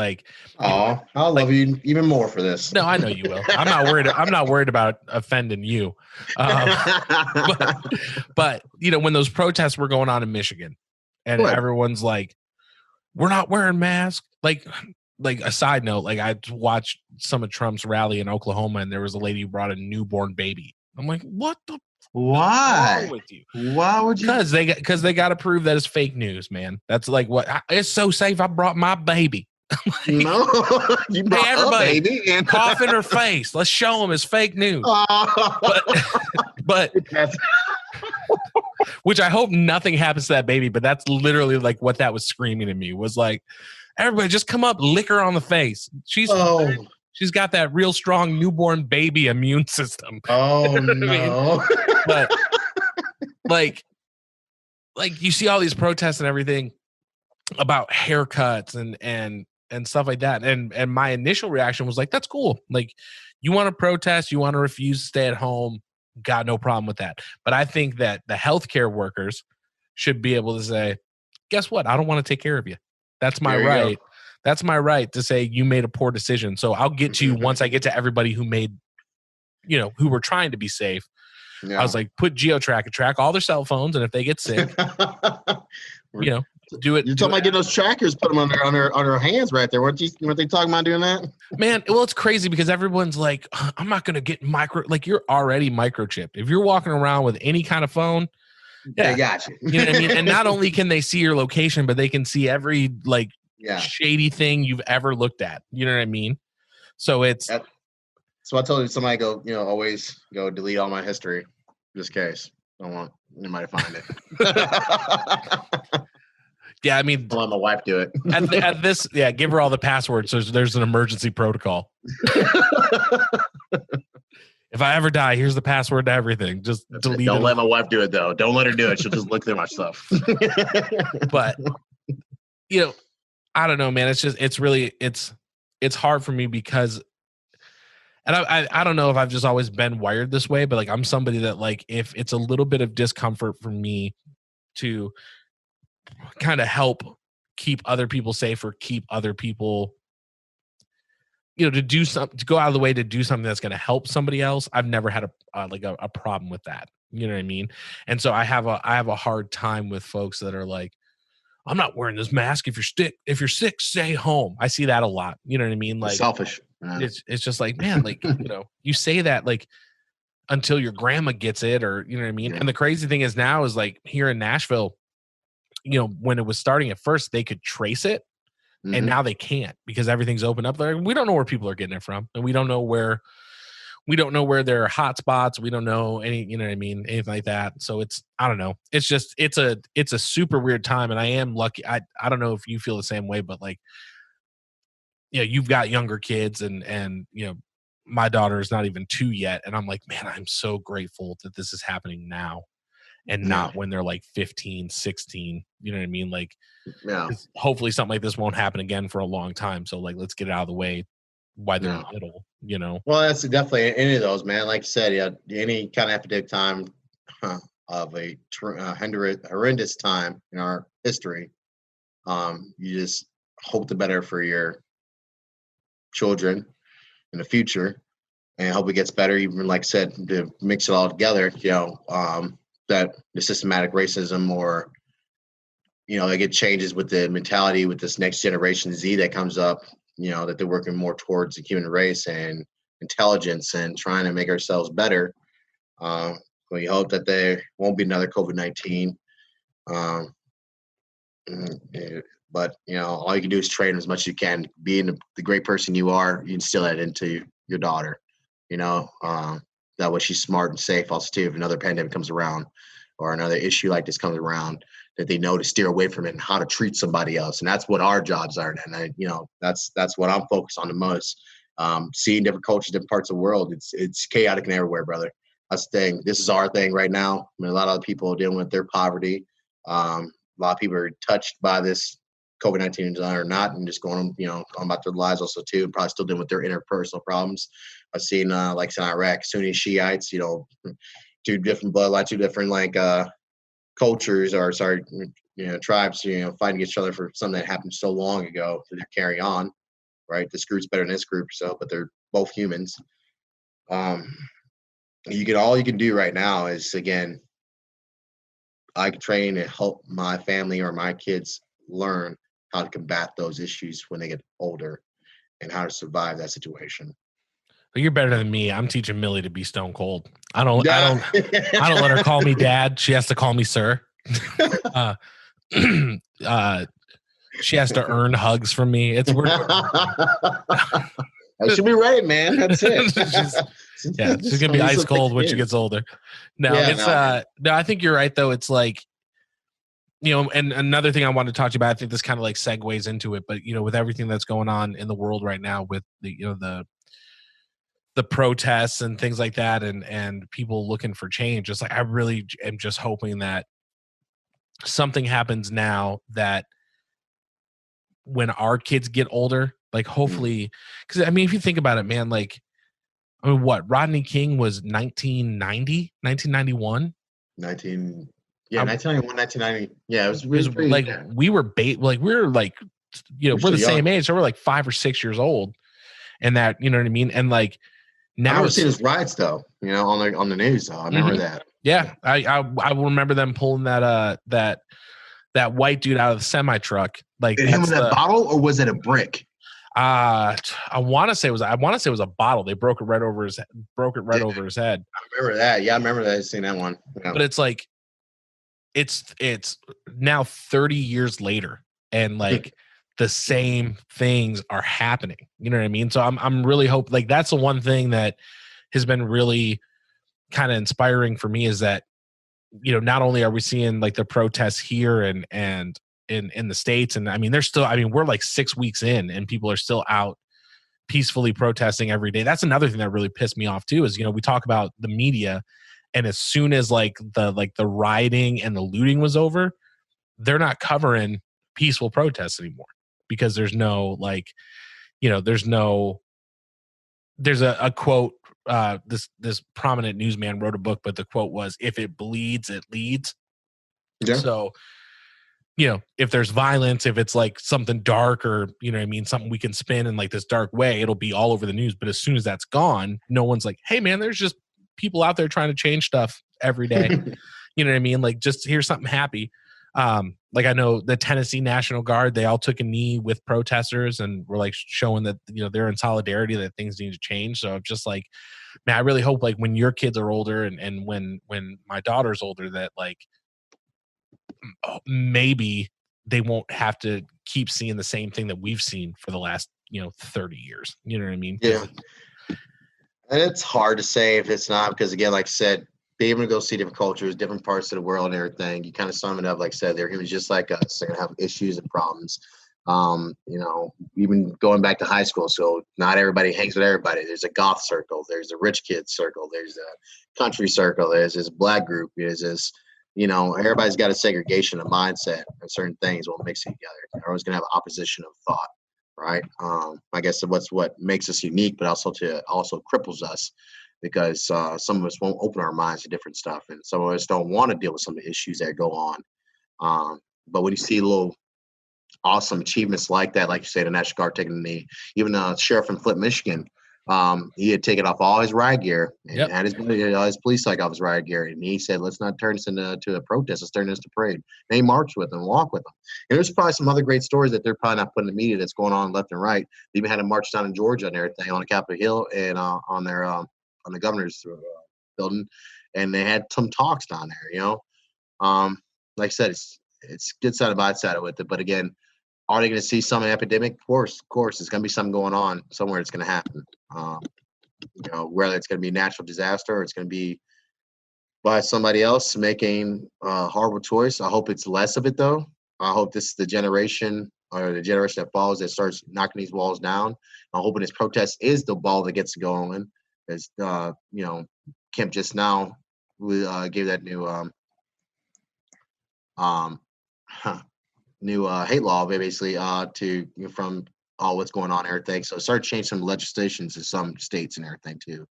I'll love you even more for this. No, I know you will. I'm not worried about offending you. But when those protests were going on in Michigan, and everyone's like, we're not wearing masks. Like a side note, like I watched some of Trump's rally in Oklahoma, and there was a lady who brought a newborn baby. I'm like, what the why? wrong with you? Why would you? Because they got to prove that it's fake news, man. That's like it's so safe. I brought my baby. Like, no, you brought everybody, a baby and cough in her face. Let's show them it's fake news. But which I hope nothing happens to that baby. But that's literally like what that was screaming at me was like, everybody just come up, lick her on the face. She's got that real strong newborn baby immune system. Oh no! But like you see all these protests and everything about haircuts and stuff like that. And my initial reaction was like, that's cool. Like, you want to protest, you want to refuse to stay at home, got no problem with that. But I think that the healthcare workers should be able to say, guess what? I don't want to take care of you. That's my right. Go. That's my right to say you made a poor decision. So I'll get to you once I get to everybody who made, who were trying to be safe. Yeah. I was like, put GeoTrack, track all their cell phones, and if they get sick, do it. You're talking about getting those trackers, put them on their hands right there. Weren't they talking about doing that? Man, well, it's crazy because everyone's like, I'm not going to get like you're already microchipped. If you're walking around with any kind of phone, they got you. You know what I mean? And not only can they see your location, but they can see every shady thing you've ever looked at. You know what I mean? So so I told you somebody go, always go delete all my history just in case. I don't want anybody to find it. Yeah, I mean, I'll let my wife do it. at this, give her all the passwords. So there's an emergency protocol. If I ever die, here's the password to everything. Just delete it. Don't let my wife do it, though. Don't let her do it. She'll just look through my stuff. But, I don't know, man. It's hard for me because, and I don't know if I've just always been wired this way, but like I'm somebody that like if it's a little bit of discomfort for me to kind of help keep other people safe or keep other people, to do something, to go out of the way to do something that's going to help somebody else. I've never had a problem with that. You know what I mean? And so I have a hard time with folks that are like, I'm not wearing this mask. If you're sick, stay home. I see that a lot. You know what I mean? Like selfish. It's just like, man, like, you say that like until your grandma gets it, or, you know what I mean? Yeah. And the crazy thing is now is like here in Nashville, when it was starting at first, they could trace it. Mm-hmm. And now they can't because everything's open up there. We don't know where people are getting it from. And we don't know where there are hot spots. We don't know any, you know what I mean? Anything like that. So I don't know. It's just, it's a super weird time. And I am lucky. I don't know if you feel the same way, but like, you've got younger kids and, my daughter is not even 2 yet. And I'm like, man, I'm so grateful that this is happening now and not when they're like 15, 16, you know what I mean? Like, hopefully something like this won't happen again for a long time. So like, let's get it out of the way while they're little, Well, that's definitely any of those, man. Like you said, any kind of epidemic time of a horrendous time in our history. You just hope the better for your children in the future and hope it gets better. Even like I said, to mix it all together, that the systematic racism or, like it changes with the mentality with this next generation Z that comes up, that they're working more towards the human race and intelligence and trying to make ourselves better. We hope that there won't be another COVID-19. But, all you can do is train as much as you can. Being the great person you are, you instill that into your daughter, that way she's smart and safe also too. If another pandemic comes around or another issue like this comes around, that they know to steer away from it and how to treat somebody else. And that's what our jobs are. And that's what I'm focused on the most. Seeing different cultures, different parts of the world. It's chaotic and everywhere, brother. That's the thing. This is our thing right now. I mean, a lot of other people are dealing with their poverty. A lot of people are touched by this COVID-19 or not, and just going about their lives also too, and probably still dealing with their interpersonal problems. I've seen, like in Iraq, Sunni Shiites, two different bloodlines, two different cultures or tribes, fighting against each other for something that happened so long ago that they're carrying on, right? This group's better than this group, but they're both humans. All you can do right now is, again, I can train and help my family or my kids learn how to combat those issues when they get older and how to survive that situation. But you're better than me. I'm teaching Millie to be stone cold. I don't Yeah. let her call me dad. She has to call me sir. uh, she has to earn hugs from me. It's we're I should be ready, man. That's it. she's gonna be ice cold when she gets older. No, Yeah, it's no, I think you're right though. It's like, and another thing I wanted to talk to you about, I think this kind of like segues into it, but with everything that's going on in the world right now with the protests and things like that, and people looking for change, it's like I really am just hoping that something happens now that when our kids get older, like hopefully, because I mean, if you think about it, man, like, I mean, what Rodney King was 1990, 1991. 1991, 1990. Yeah, it was pretty, like we were like we're like we're the same age, so we're like 5 or 6 years old, and that what I mean, and like now I remember seeing his riots though, on the news. Though I remember that. Yeah, I will remember them pulling that white dude out of the semi truck. Like, did him with a bottle, or was it a brick? I want to say it was a bottle. They broke it right over his head. I remember that. Yeah, I remember that. I seen that one. Yeah. But it's like it's now 30 years later, and like the same things are happening. You know what I mean? So I'm really hope, like, that's the one thing that has been really kind of inspiring for me, is that not only are we seeing like the protests here and in the States, and I mean we're like 6 weeks in and people are still out peacefully protesting every day. That's another thing that really pissed me off too, is we talk about the media, and as soon as like the rioting and the looting was over, they're not covering peaceful protests anymore, because there's no there's a quote. This prominent newsman wrote a book, but the quote was, "If it bleeds, it leads." Yeah. So, if there's violence, if it's like something dark, or something we can spin in like this dark way, it'll be all over the news. But as soon as that's gone, no one's like, "Hey, man, there's just people out there trying to change stuff every day." You know what I mean? Like, just here's something happy. Like, I know the Tennessee National Guard, they all took a knee with protesters and were like showing that, they're in solidarity, that things need to change. So I'm just like, man, I really hope like when your kids are older, and when my daughter's older, that like maybe they won't have to keep seeing the same thing that we've seen for the last, 30 years. You know what I mean? Yeah. And it's hard to say if it's not, because again, like I said, being able to go see different cultures, different parts of the world and everything, you kind of sum it up, like I said, they're humans just like us. They're gonna have issues and problems. Even going back to high school, so not everybody hangs with everybody. There's a goth circle, there's a rich kid circle, there's a country circle, there's this black group, there's this, everybody's got a segregation of mindset, and certain things will mix it together. They're always gonna have opposition of thought, right? I guess that's what makes us unique, but also cripples us, because some of us won't open our minds to different stuff, and some of us don't want to deal with some of the issues that go on. But when you see little awesome achievements like that, like you say, the National Guard taking the knee, even the sheriff in Flint, Michigan, he had taken off all his riot gear and had his police psych off his riot gear, and he said, "Let's not turn this into a protest. Let's turn this to parade." And they marched with them, walked with them. And there's probably some other great stories that they're probably not putting in the media that's going on left and right. They even had a march down in Georgia and everything on the Capitol Hill and on the governor's building, and they had some talks down there. Like I said, it's good side and bad side with it. But again, are they going to see some epidemic? Of course, there's going to be something going on somewhere. It's going to happen. Whether it's going to be a natural disaster or it's going to be by somebody else making a horrible choice. I hope it's less of it, though. I hope this is the generation that follows that starts knocking these walls down. I'm hoping this protest is the ball that gets going. As Kemp just now gave that new hate law, basically, from all what's going on and everything. So start changing some legislations in some states and everything too.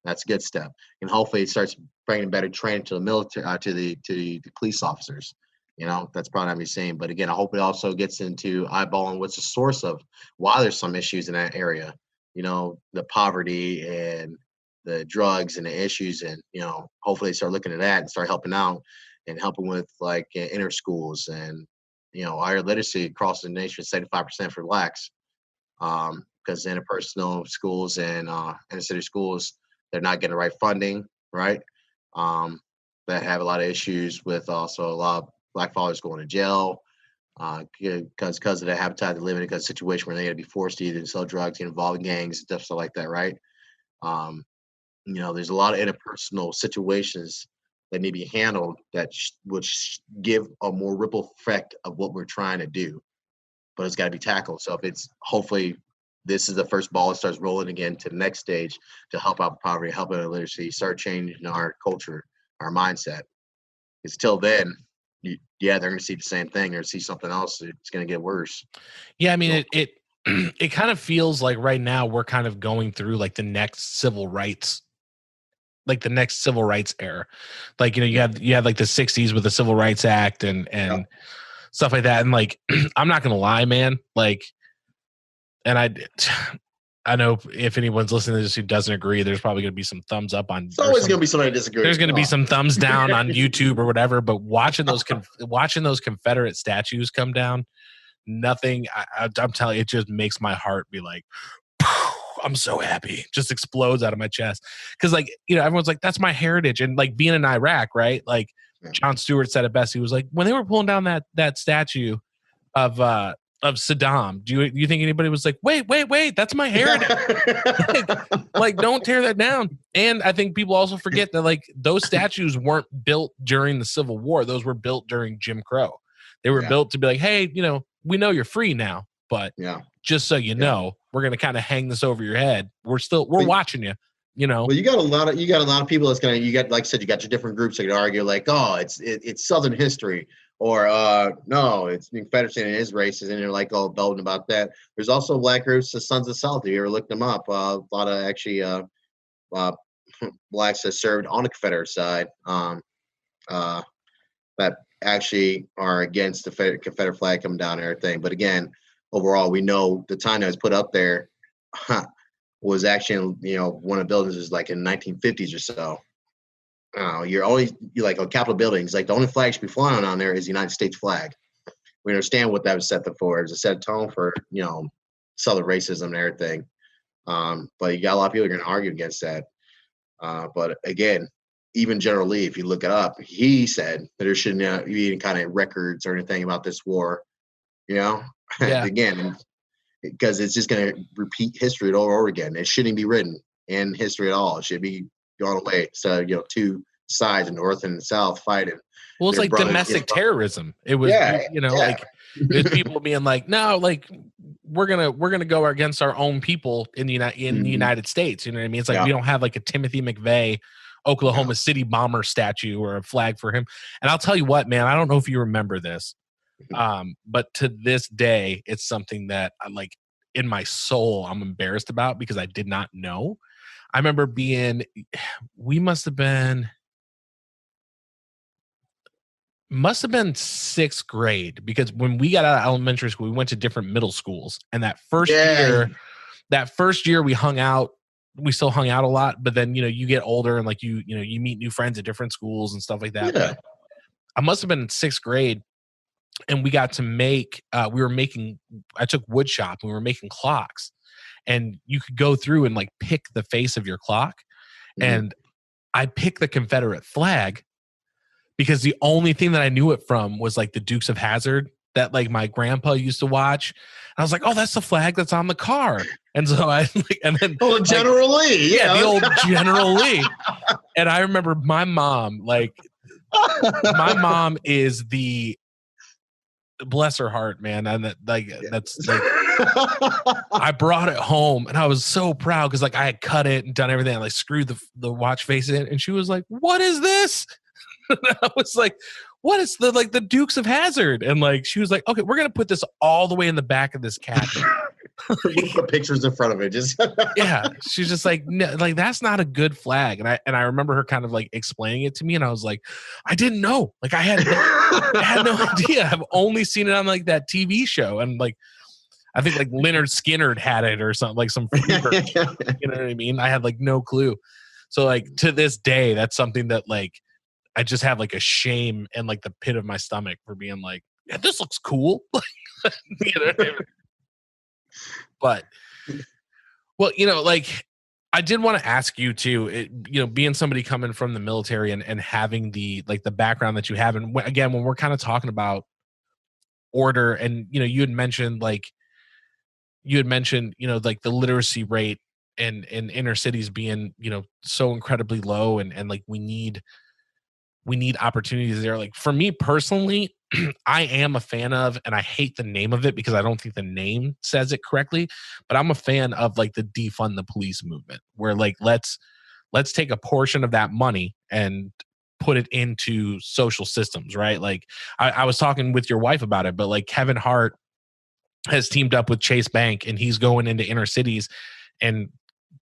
That's a good step, and hopefully it starts bringing better training to the military, to the police officers. That's probably not me saying, but again, I hope it also gets into eyeballing what's the source of why there's some issues in that area. The poverty and the drugs and the issues, and hopefully they start looking at that and start helping out. and helping with like inner schools and, higher literacy across the nation, 75% for blacks. Because interpersonal schools and inner city schools, they're not getting the right funding, right? That have a lot of issues with also a lot of black fathers going to jail because of the habitat they live in, because of the situation where they're going to be forced to either sell drugs, get involved in gangs and stuff like that, right? There's a lot of interpersonal situations that need to be handled that would give a more ripple effect of what we're trying to do, but it's got to be tackled. So if it's hopefully this is the first ball that starts rolling again to the next stage to help out poverty, help out literacy, start changing our culture, our mindset. Because till then, they're going to see the same thing or see something else. It's going to get worse. Yeah, I mean, it kind of feels like right now we're kind of going through like the next civil rights era. Like, you had like the 60s with the Civil Rights Act and stuff like that. And like, I'm not going to lie, man, like, and I know if anyone's listening to this who doesn't agree, there's probably going to be some thumbs up on. It's always going to be somebody disagree. There's going to be some thumbs down on YouTube or whatever. But watching those Confederate statues come down, nothing. I'm telling you, it just makes my heart be like, I'm so happy. Just explodes out of my chest because, like, everyone's like, that's my heritage, and like being in Iraq, right? Like Jon Stewart said it best. He was like, when they were pulling down that statue of Saddam, do you think anybody was like, wait, that's my heritage? like, don't tear that down. And I think people also forget that like those statues weren't built during the Civil War. Those were built during Jim Crow. They were built to be like, hey, we know you're free now, but just so you know, we're going to kind of hang this over your head. We're watching you. Well, you got a lot of people that's gonna. You got, like I said, you got your different groups that can argue like, oh, it's Southern history. Or no, it's Confederacy and it is racist, and they're like all belting about that. There's also black groups, the Sons of South. If you ever looked them up, a lot of actually blacks that served on the Confederate side that actually are against the Confederate flag coming down and everything. But again, overall, we know the time that was put up there was actually, one of the buildings was like in the 1950s or so. You're like on Capitol buildings, like the only flag should be flying on there is the United States flag. We understand what that was set for. It was a set tone for, Southern racism and everything. But you got a lot of people who are going to argue against that. But again, even General Lee, if you look it up, he said that there shouldn't be any kind of records or anything about this war, again, because it's just going to repeat history all over again. It shouldn't be written in history at all. It should be gone away. So, two sides, the North and the South, fighting. Well, it's like domestic terrorism. It was, like there's people being like, no, like we're gonna go against our own people in the United States. You know what I mean? It's like we don't have like a Timothy McVeigh Oklahoma City bomber statue or a flag for him. And I'll tell you what, man, I don't know if you remember this, but to this day, it's something that I'm like in my soul, I'm embarrassed about because I did not know. I remember we must have been sixth grade, because when we got out of elementary school, we went to different middle schools. And that first year we hung out, we still hung out a lot, but then, you get older and like, you meet new friends at different schools and stuff like that. Yeah. But I must've been in sixth grade and we got to I took wood shop and we were making clocks. And you could go through and like pick the face of your clock. Mm-hmm. And I picked the Confederate flag because the only thing that I knew it from was like the Dukes of Hazzard that like my grandpa used to watch. And I was like, oh, that's the flag that's on the car. And so General Lee. Yeah, the old General Lee. And I remember my mom, is bless her heart, man. And that's like, I brought it home and I was so proud because like I had cut it and done everything. I like screwed the watch face in, and she was like, "What is this?" And I was like, "What is the Dukes of Hazzard?" And like she was like, "Okay, we're gonna put this all the way in the back of this cabin." Put pictures in front of it, just yeah. She's just like, no, like that's not a good flag. And I remember her kind of like explaining it to me, and I was like, I didn't know. Like I had no idea. I've only seen it on like that TV show, and like. I think like Leonard Skinner had it or something, like some fever, you know what I mean? I had like no clue. So like to this day, that's something that like I just have like a shame and like the pit of my stomach for being like, yeah, this looks cool. You know what I mean? But, well, like I did want to ask you too, being somebody coming from the military and having the background that you have. And again, when we're kind of talking about order and, you had mentioned, like the literacy rate and in inner cities being, so incredibly low and like we need opportunities there. Like for me personally, I am a fan of, and I hate the name of it because I don't think the name says it correctly, but I'm a fan of like the defund the police movement, where like let's take a portion of that money and put it into social systems, right? Like I was talking with your wife about it, but like Kevin Hart has teamed up with Chase Bank and he's going into inner cities and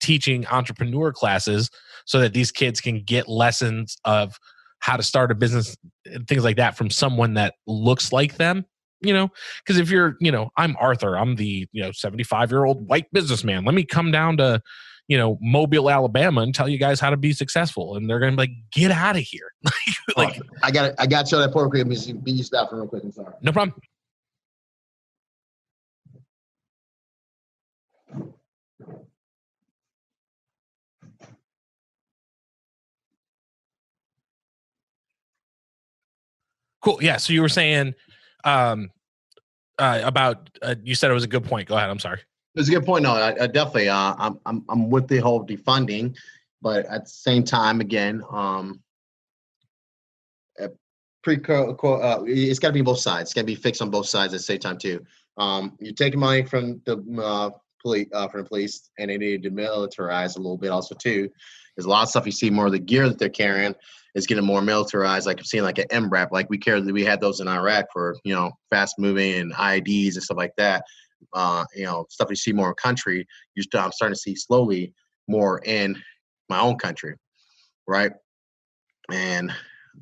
teaching entrepreneur classes so that these kids can get lessons of how to start a business and things like that from someone that looks like them, because if you're, I'm Arthur, I'm the, 75-year-old white businessman. Let me come down to, Mobile, Alabama and tell you guys how to be successful. And they're going to be like, get out of here. Like, I got to show that part quick. Be used that for real quick. I'm sorry. No problem. Cool. Yeah. So you were saying about you said it was a good point. Go ahead. I'm sorry. It's a good point. No, I definitely. I'm with the whole defunding, but at the same time, again, it's got to be both sides. It's got to be fixed on both sides at the same time too. You're taking money from the police, and they need to militarize a little bit also too. There's a lot of stuff you see more of the gear that they're carrying is getting more militarized. Like I'm seeing like an MRAP, like we had those in Iraq for, fast moving and IEDs and stuff like that. Stuff you see more in country. I'm starting to see slowly more in my own country. Right. And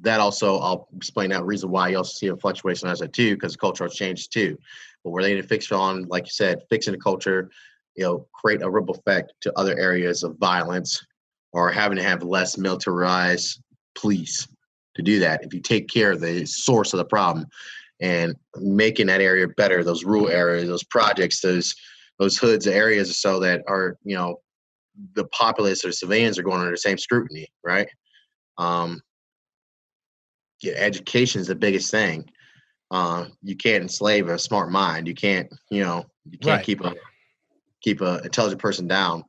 that also, I'll explain that reason why you also see a fluctuation as that too, because cultural change too. But we're able to fix on, like you said, fixing the culture, create a ripple effect to other areas of violence or having to have less militarized police to do that. If you take care of the source of the problem and making that area better, those rural areas, those projects, those hoods, areas so that are, the populace or civilians are going under the same scrutiny, right? Education is the biggest thing. You can't enslave a smart mind. You can't, Right. keep a intelligent person down.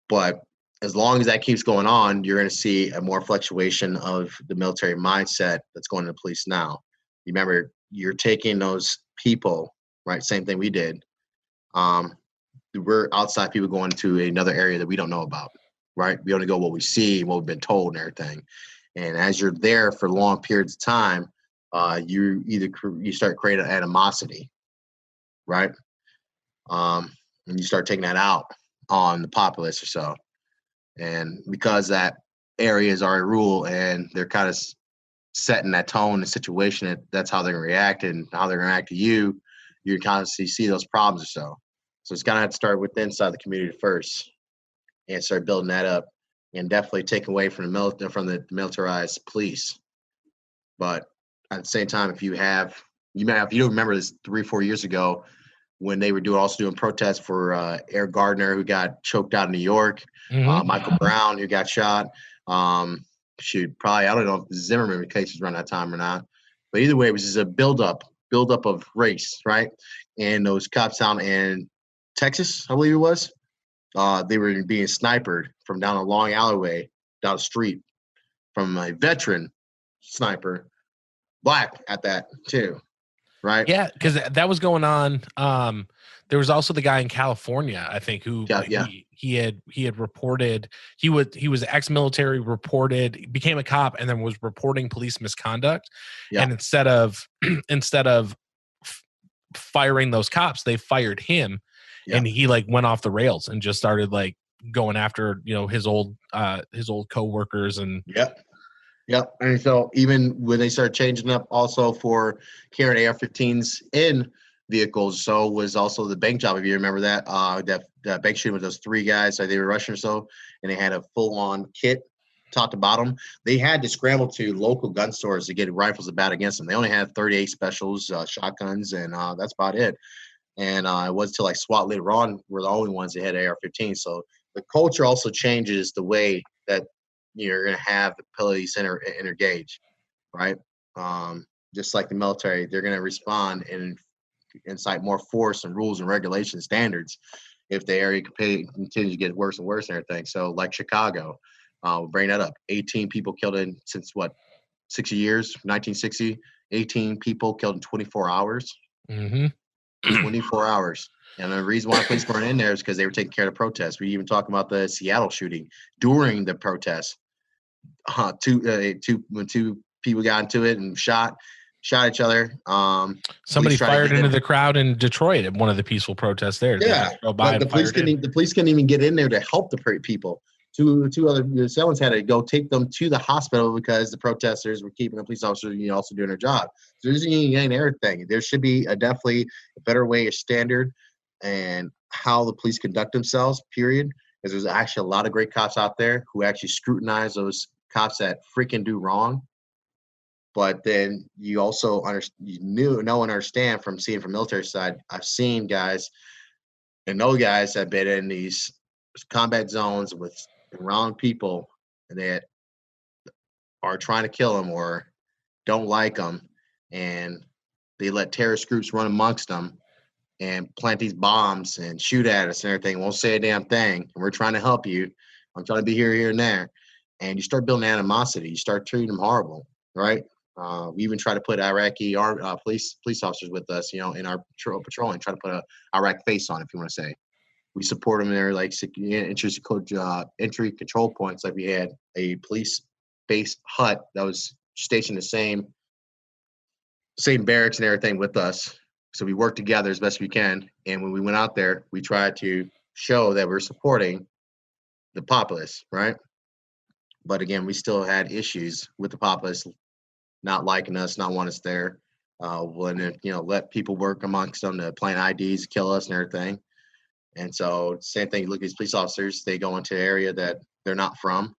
But as long as that keeps going on, you're going to see a more fluctuation of the military mindset that's going to the police now. You remember, you're taking those people, right? Same thing we did. We're outside people going to another area that we don't know about, right? We only go what we see, what we've been told and everything. And as you're there for long periods of time, you start creating animosity, right? And you start taking that out on the populace or so. And because that area is already rural and they're kind of setting that tone and situation, that's how they're going to react and how they're going to react to you, you kind of see those problems or so. So it's going to have to start with inside the community first and start building that up and definitely take away from the militarized police. But at the same time, if you don't remember this 3-4 years ago, when they were doing protests for Eric Gardner, who got choked out in New York, Michael Brown, who got shot. I don't know if Zimmerman case was around that time or not. But either way, it was just a buildup of race, right? And those cops down in Texas, I believe it was, they were being sniped from down a long alleyway, down the street, from a veteran sniper, black at that too. Right. Yeah, because that was going on. There was also the guy in California, I think, who he had reported he was ex-military, became a cop, and then was reporting police misconduct. Yeah. And instead of firing those cops, they fired him, and he like went off the rails and just started like going after his old coworkers and. Yep. And so even when they started changing up also for carrying AR-15s in vehicles, so was also the bank job, if you remember that, that bank shooting with those 3 guys, like they were Russian or so, and they had a full-on kit top to bottom. They had to scramble to local gun stores to get rifles to bat against them. They only had 38 specials, shotguns, and that's about it. And it wasn't until like SWAT later on were the only ones that had AR-15. So the culture also changes the way that you're going to have the police engage, right? Just like the military, they're going to respond and incite more force and rules and regulations, standards, if the area continues to get worse and worse and everything. So like Chicago, we'll bring that up. 18 people killed in since what, 60 years, 1960, 18 people killed in 24 hours. Mm-hmm. 24 hours. And the reason why police weren't in there is because they were taking care of the protests. We even talk about the Seattle shooting during the protests. When two people got into it and shot each other. Somebody fired into the crowd in Detroit at one of the peaceful protests there. Yeah, but the police couldn't even get in there to help the people. Two other assailants had to go take them to the hospital because the protesters were keeping the police officers also doing their job. So there's everything. There should be definitely a better way, a standard, and how the police conduct themselves, period. Because there's actually a lot of great cops out there who actually scrutinize those cops that freaking do wrong. But then you also know and understand from seeing from military side, I've seen guys and know guys that have been in these combat zones with around people that are trying to kill them or don't like them, and they let terrorist groups run amongst them and plant these bombs and shoot at us and everything. Won't say a damn thing. And we're trying to help you. I'm trying to be here, and there. And you start building animosity. You start treating them horrible, right? We even try to put Iraqi police officers with us, in our patrolling, try to put a Iraq face on, if you want to say. We support them in their entry control points. Like we had a police-based hut that was stationed the same barracks and everything with us. So we worked together as best we can. And when we went out there, we tried to show that we're supporting the populace, right? But again, we still had issues with the populace not liking us, not wanting us there. When let people work amongst them to plant IDs, kill us and everything. And so same thing, you look at these police officers, they go into an area that they're not from.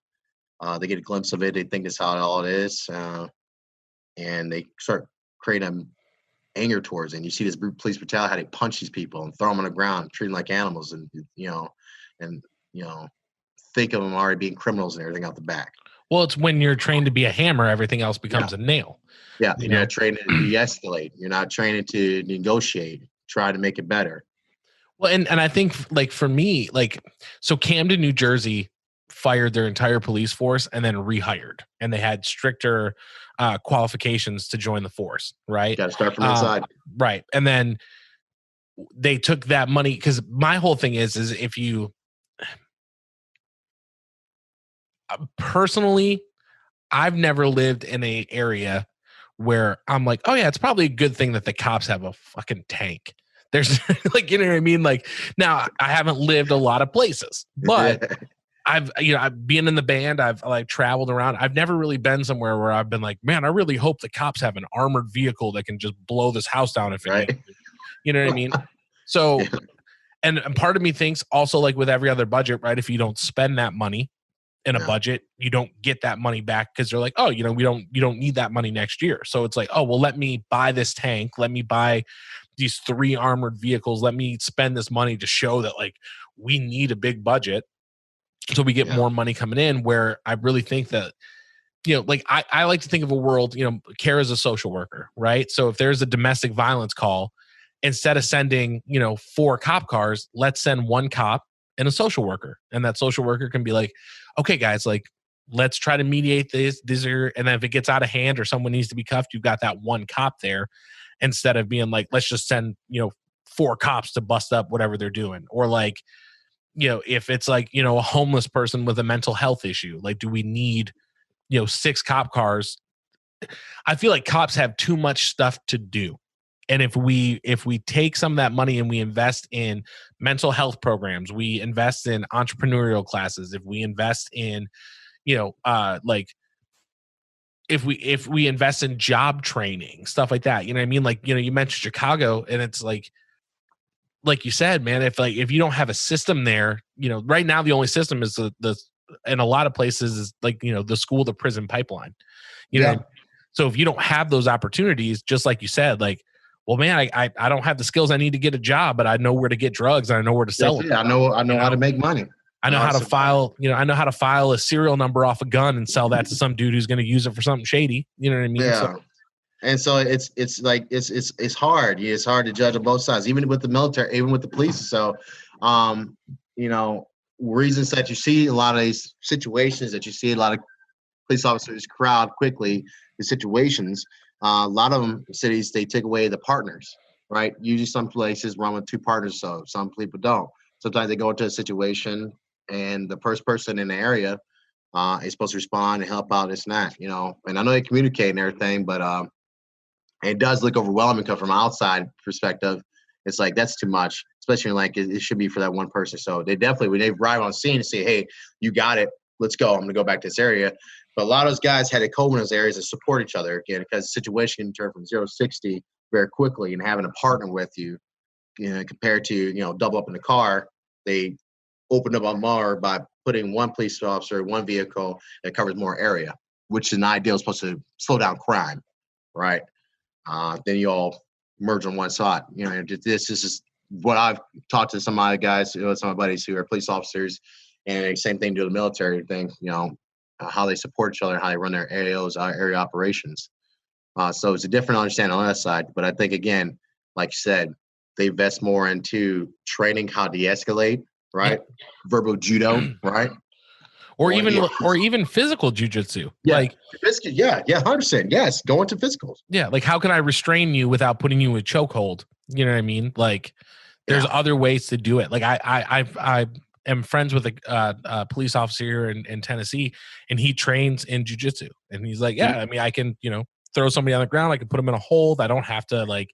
They get a glimpse of it. They think that's how all it is. And they start creating anger towards it. And you see this police brutality, how they punch these people and throw them on the ground, treat them like animals and think of them already being criminals and everything out the back. Well, it's when you're trained to be a hammer, everything else becomes a nail. Yeah, you're not trained to de-escalate. You're not trained to negotiate, try to make it better. Well, and I think, like, for me, so Camden, New Jersey fired their entire police force and then rehired, and they had stricter qualifications to join the force, right? Got to start from inside. Right. And then they took that money, because my whole thing is if you personally, I've never lived in an area where I'm like, oh yeah, it's probably a good thing that the cops have a fucking tank. There's what I mean? Like, now I haven't lived a lot of places, but I've been in the band. I've traveled around. I've never really been somewhere where I've been like, man, I really hope the cops have an armored vehicle that can just blow this house down if it needs to. You know what I mean? So, and part of me thinks also, like with every other budget, right? If you don't spend that money in a budget, you don't get that money back, because they're like, oh, you don't need that money next year. So it's like, oh, well, let me buy this tank. Let me buy these 3 armored vehicles. Let me spend this money to show that we need a big budget, so we get more money coming in. Where I really think that, I like to think of a world, Kara's a social worker, right? So if there's a domestic violence call, instead of sending, 4 cop cars, let's send 1 cop and a social worker. And that social worker can be like, okay, guys, let's try to mediate this. And then if it gets out of hand or someone needs to be cuffed, you've got that 1 cop there, instead of being like, let's just send, 4 cops to bust up whatever they're doing. Or if it's a homeless person with a mental health issue, do we need, 6 cop cars? I feel like cops have too much stuff to do. And if we take some of that money and we invest in mental health programs, we invest in entrepreneurial classes, if we invest in, if we invest in job training, stuff like that, you know what I mean? You mentioned Chicago, and it's like you said, man, if you don't have a system there, right now the only system is the in a lot of places is like, the school to prison pipeline, know? So if you don't have those opportunities, just like you said, like, well, man, I don't have the skills I need to get a job, but I know where to get drugs and I know where to sell them. I know how to make money. I know how to file, I know how to file a serial number off a gun and sell that to some dude who's going to use it for something shady. You know what I mean? Yeah. And so it's like it's hard. It's hard to judge on both sides, even with the military, even with the police. So, reasons that you see a lot of these situations that you see a lot of police officers crowd quickly the situations. A lot of them cities, they take away the partners, right? Usually some places run with two partners, so some people don't. Sometimes they go into a situation and the first person in the area is supposed to respond and help out, this and that, and I know they communicate and everything, but it does look overwhelming because from outside perspective, it's like, that's too much, especially like it should be for that one person. So they definitely, when they arrive on scene and say, hey, you got it, let's go, I'm going to go back to this area. But a lot of those guys had to go in those areas and support each other again, because the situation can turn from 0 to 60 very quickly, and having a partner with you, compared to, double up in the car, they opened up on more by putting one police officer, one vehicle that covers more area, which is an ideal, supposed to slow down crime, right? Then you all merge on one side. This is what I've talked to some of my guys, some of my buddies who are police officers, and same thing to the military thing, how they support each other, how they run their AOs, area operations. So it's a different understanding on that side. But I think, again, like you said, they invest more into training how to de-escalate, right? Yeah. Verbal judo, right? Or even physical jujitsu. Yeah. Like, 100%. Yes, go into physicals. Yeah, like how can I restrain you without putting you in a chokehold? You know what I mean? Like, there's other ways to do it. Like I am friends with a police officer here in Tennessee, and he trains in jujitsu. And he's like, I mean, I can, throw somebody on the ground. I can put them in a hold. I don't have to, like,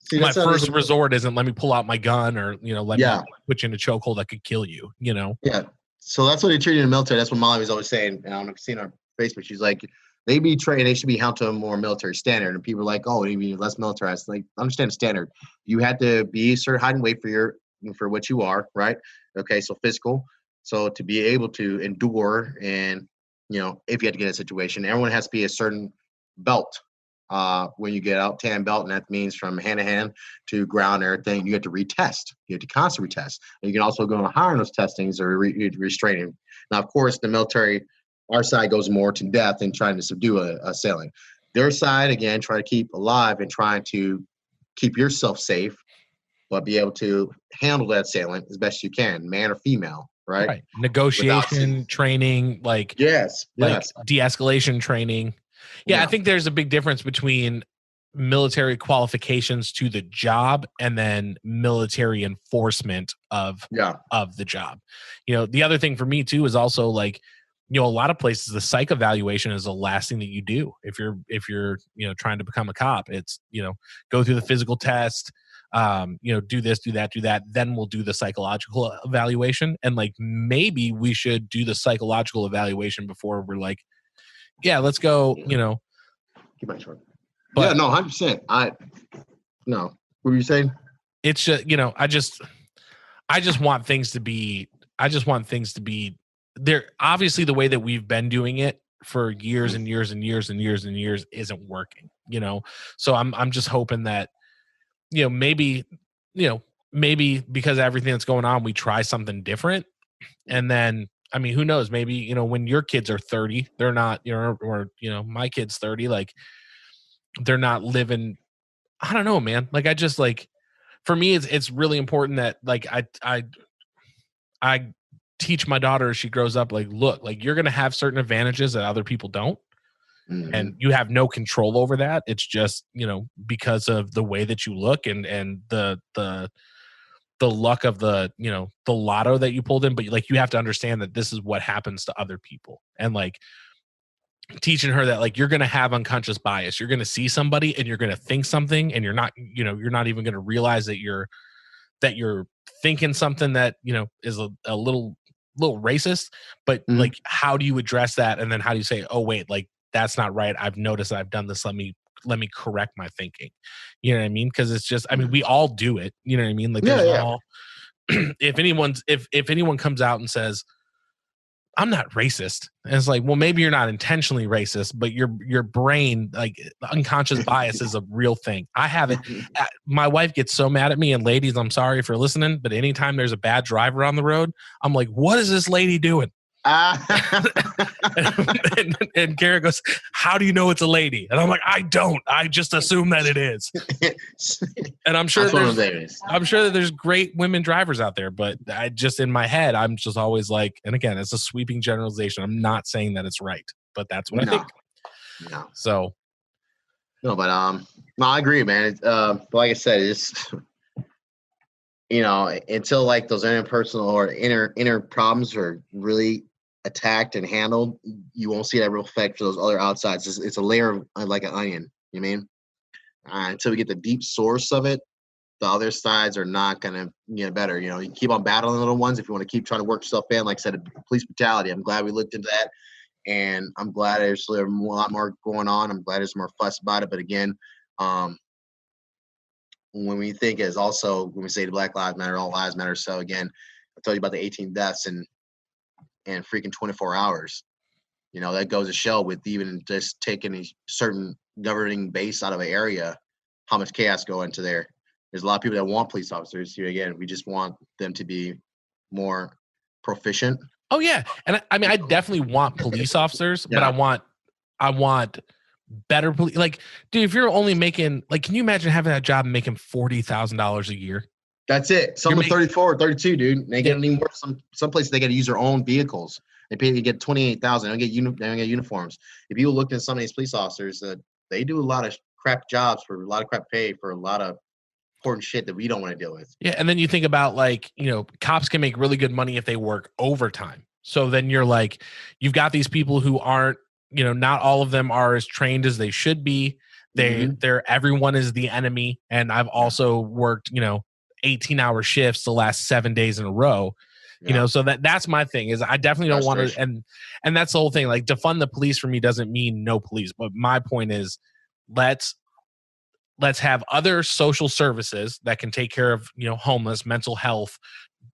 See, my first resort isn't let me pull out my gun or, let me put you in a chokehold that could kill you, Yeah. So that's what they treat in the military. That's what Molly was always saying. And I'm seeing her Facebook. She's like, they be trained, they should be held to a more military standard. And people are like, oh, you mean less militarized. Like, understand the standard. You had to be certified and wait for what you are, right? Okay, so physical. So to be able to endure and, if you had to get in a situation, everyone has to be a certain belt. When you get out, tan belt, and that means from hand to hand to ground and everything, you have to retest. You have to constantly retest. And you can also go on higher in those testings or restraining. Now, of course, the military, our side goes more to death and trying to subdue a assailant. Their side, again, try to keep alive and trying to keep yourself safe, but be able to handle that assailant as best you can, man or female, right? Negotiation training, like de-escalation training. Yeah, I think there's a big difference between military qualifications to the job and then military enforcement of the job. The other thing for me too is also like, a lot of places the psych evaluation is the last thing that you do if you're trying to become a cop. It's go through the physical test, do this, do that, then we'll do the psychological evaluation. And like, maybe we should do the psychological evaluation before we're like, yeah, let's go, Keep my short. But, 100%. What were you saying? It's just, I just want things to be there. Obviously the way that we've been doing it for years and years and years and years and years isn't working, So I'm just hoping that, maybe because of everything that's going on, we try something different. And then, I mean, who knows? Maybe, when your kids are 30, they're not, or my kid's 30, like they're not living. I don't know, man. Like, I just like, for me, it's really important that like I teach my daughter as she grows up, like, look, like you're going to have certain advantages that other people don't. Mm-hmm. And you have no control over that. It's just, because of the way that you look and the luck of the lotto that you pulled in, but like, you have to understand that this is what happens to other people. And like teaching her that like, you're going to have unconscious bias. You're going to see somebody and you're going to think something, and you're not even going to realize that you're thinking something that, is a little racist, but like, how do you address that? And then how do you say, oh wait, like that's not right. I've noticed that I've done this. Let me correct my thinking. You know what I mean? Cause it's just, I mean, we all do it. You know what I mean? Like all, if anyone comes out and says, I'm not racist. And it's like, well, maybe you're not intentionally racist, but your brain, like unconscious bias is a real thing. I have it. My wife gets so mad at me, and ladies, I'm sorry for listening, but anytime there's a bad driver on the road, I'm like, what is this lady doing? And Kara goes, how do you know it's a lady? And I'm like, I don't. I just assume that it is. And I'm sure that there's great women drivers out there, but I just, in my head, I'm just always like, and again, it's a sweeping generalization. I'm not saying that it's right, but that's what I think. No. So. No, but no, I agree, man. Like I said, it's, you know, until like those interpersonal or inner problems are really attacked and handled, you won't see that real effect for those other outsides. It's a layer of like an onion. You mean? Until we get the deep source of it, the other sides are not gonna get better. You know, you keep on battling little ones if you want to keep trying to work yourself in. Like I said, police brutality. I'm glad we looked into that, and I'm glad there's a lot more going on. I'm glad there's more fuss about it. But again, when we think is also when we say the Black Lives Matter, all lives matter. So again, I told you about the 18 deaths in freaking 24 hours. You know, that goes to show with even just taking a certain governing base out of an area, how much chaos go into there. There's a lot of people that want police officers. Here again, we just want them to be more proficient. Oh yeah, and I mean, I definitely want police officers, but I want better police. Like, dude, if you're only making, like, can you imagine having that job and making $40,000 a year? That's it. Some of 34, 32, dude. They get even worse. Some places they got to use their own vehicles. They get 28,000. They don't get uniforms. If you look at some of these police officers, they do a lot of crap jobs for a lot of crap pay for a lot of important shit that we don't want to deal with. Yeah, and then you think about, like, you know, cops can make really good money if they work overtime. So then you're like, you've got these people who aren't, you know, not all of them are as trained as they should be. Everyone is the enemy. And I've also worked, you know, 18-hour shifts the last 7 days in a row. You know, so that's my thing is I definitely don't want to, and that's the whole thing. Like, defund the police for me doesn't mean no police, but my point is let's have other social services that can take care of, you know, homeless, mental health,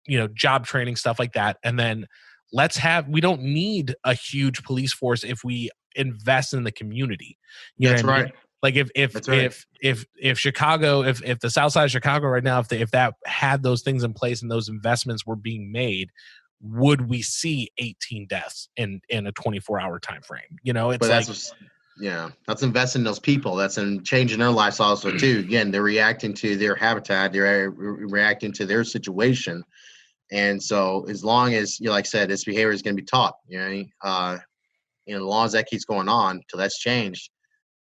you know, job training, stuff like that. And then we don't need a huge police force if we invest in the community. That's right. Like if Chicago, if the South Side of Chicago right now, if that had those things in place and those investments were being made, would we see 18 deaths in a 24-hour time frame? You know, it's that's investing in those people. That's in changing their lives also too. Again, they're reacting to their habitat. They're reacting to their situation. And so as long as, you know, like I said, this behavior is going to be taught, you know, as long as that keeps going on till that's changed,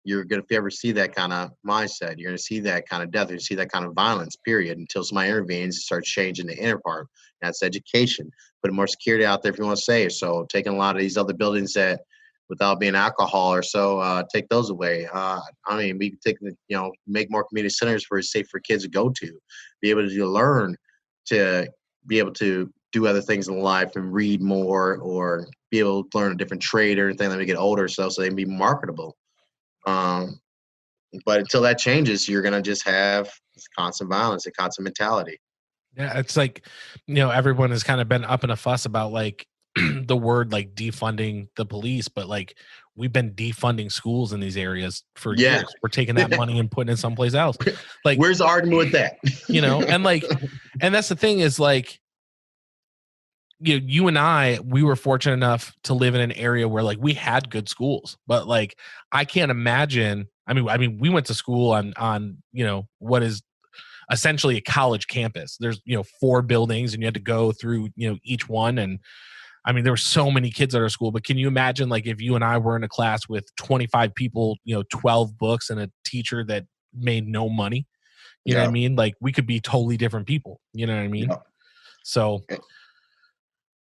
you're going to, if you ever see that kind of mindset, you're going to see that kind of death, you're going to see that kind of violence, period, until somebody intervenes and starts changing the inner part. That's education, putting more security out there if you want to say it. So taking a lot of these other buildings that without being alcohol or so, take those away. I mean, we could take, you know, make more community centers where it's safe for kids to go to, be able to learn, to be able to do other things in life and read more, or be able to learn a different trade or anything when they get older, so they can be marketable. But until that changes, you're going to just have this constant violence, a constant mentality. Yeah, it's like, you know, everyone has kind of been up in a fuss about like the word like defunding the police, but like we've been defunding schools in these areas for years. We're taking that money and putting it someplace else. Like, where's the argument with that? You know, and like, and that's the thing is like, you and I, we were fortunate enough to live in an area where like we had good schools, but like I can't imagine. I mean, we went to school on you know what is essentially a college campus. There's, you know, 4 buildings, and you had to go through, you know, each one. And I mean, there were so many kids at our school. But can you imagine like if you and I were in a class with 25 people, you know, 12 books, and a teacher that made no money? You know what I mean? Like we could be totally different people. You know what I mean? Yeah. So.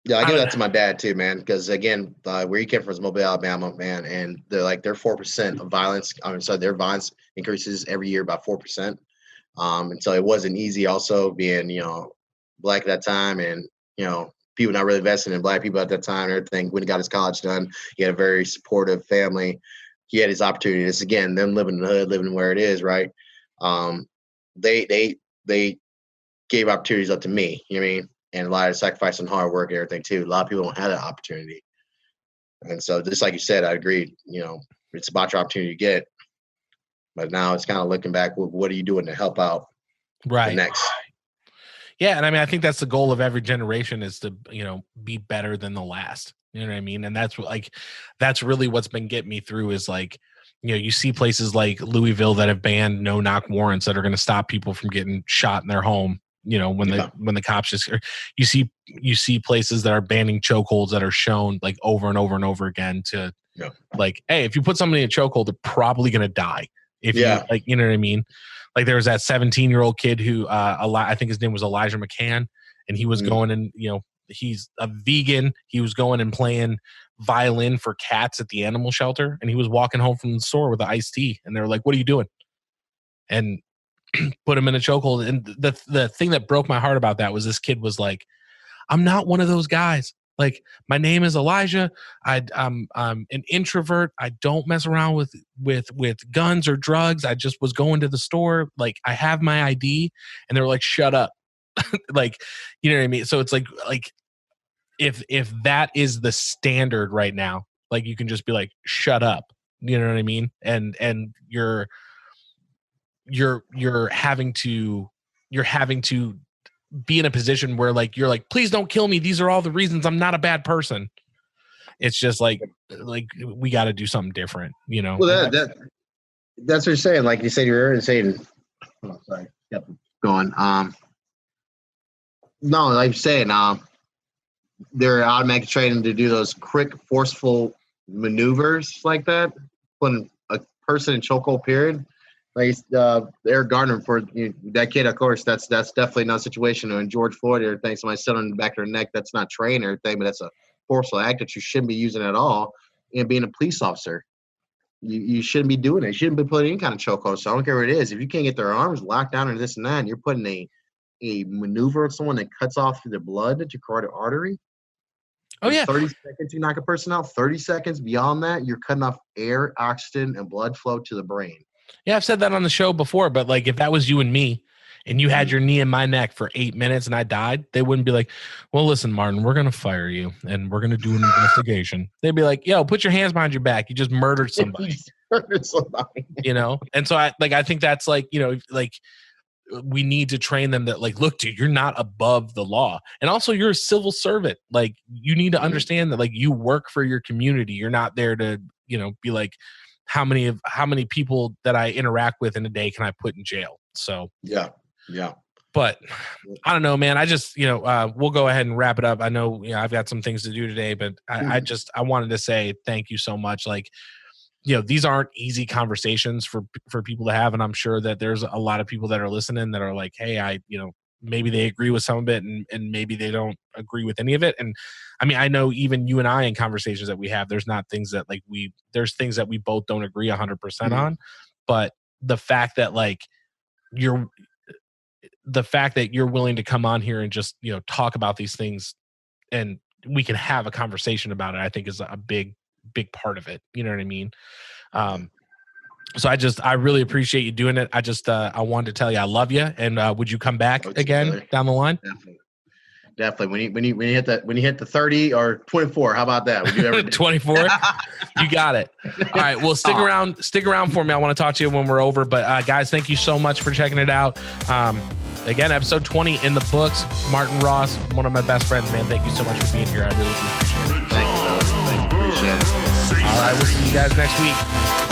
Yeah, I give that to my dad too, man. Because again, where he came from is Mobile, Alabama, man, and they're 4% of violence. So their violence increases every year about 4%. And so it wasn't easy. Also being, you know, black at that time, and you know, people not really investing in black people at that time. And everything. When he got his college done, he had a very supportive family. He had his opportunities. Again, them living in the hood, living where it is, right? They gave opportunities up to me. You know what I mean? And a lot of sacrifice and hard work and everything too. A lot of people don't have that opportunity. And so just like you said, I agree, it's about your opportunity to get, but now it's kind of looking back, what are you doing to help out the next? Yeah. And I mean, I think that's the goal of every generation is to, be better than the last, you know what I mean? And that's that's really what's been getting me through is like, you see places like Louisville that have banned no-knock warrants that are going to stop people from getting shot in their home. When the cops just, you see places that are banning chokeholds that are shown like over and over and over again to like, hey, if you put somebody in a chokehold, they're probably going to die. If you like, you know what I mean? Like there was that 17-year-old kid who, I think his name was Elijah McCann, and he was going and, he's a vegan. He was going and playing violin for cats at the animal shelter, and he was walking home from the store with an iced tea, and they were like, "What are you doing?" And put him in a chokehold. And the thing that broke my heart about that was this kid was like, "I'm not one of those guys. Like, my name is Elijah. I'm an introvert. I don't mess around with guns or drugs. I just was going to the store. Like, I have my ID." And they were like, "Shut up." Like, you know what I mean? So it's like if that is the standard right now, like you can just be like, "Shut up." You know what I mean? And you're having to be in a position where like you're like, "Please don't kill me. These are all the reasons I'm not a bad person." It's just like we got to do something different, Well, that's what you're saying. Like you said, you're saying. Oh, sorry, kept going. No, like you're saying, they're automatically training to do those quick, forceful maneuvers like that, putting a person in chokehold. Period. Like Eric Garner for that kid, of course, that's definitely not a situation. And George Floyd, everything, somebody sitting on the back of their neck, that's not trained or anything, but that's a forceful act that you shouldn't be using at all. And being a police officer, you shouldn't be doing it. You shouldn't be putting any kind of chokehold. So I don't care what it is. If you can't get their arms locked down and this and that, and you're putting a maneuver of someone that cuts off the blood to carotid artery. Oh, yeah. 30 seconds, you knock a person out. 30 seconds beyond that, you're cutting off air, oxygen, and blood flow to the brain. Yeah, I've said that on the show before, but like if that was you and me and you had your knee in my neck for 8 minutes and I died, they wouldn't be like, "Well, listen, Martin, we're going to fire you and we're going to do an investigation." They'd be like, "Yo, put your hands behind your back. You just murdered somebody." And so I think that's like, we need to train them that like, look, dude, you're not above the law. And also you're a civil servant. Like you need to understand that like you work for your community. You're not there to, be like, how many people that I interact with in a day can I put in jail? So yeah. But I don't know, man. I just, we'll go ahead and wrap it up. I know, I've got some things to do today, but I wanted to say thank you so much. Like, these aren't easy conversations for people to have. And I'm sure that there's a lot of people that are listening that are like, hey, maybe they agree with some of it and maybe they don't agree with any of it. And I mean, I know even you and I in conversations that we have, there's not things that like there's things that we both don't agree 100% on, but the fact that like you're willing to come on here and just, talk about these things and we can have a conversation about it, I think is a big part of it. You know what I mean? So I really appreciate you doing it. I wanted to tell you I love you, and would you come back again down the line? Definitely. When you hit the 30 or 24, how about that? Would you ever 24? You got it. All right. Well, stick around for me. I want to talk to you when we're over. But guys, thank you so much for checking it out. Again, episode 20 in the books. Martin Ross, one of my best friends, man. Thank you so much for being here. I really do appreciate it. Thanks. Appreciate it. All right. We'll see you guys next week.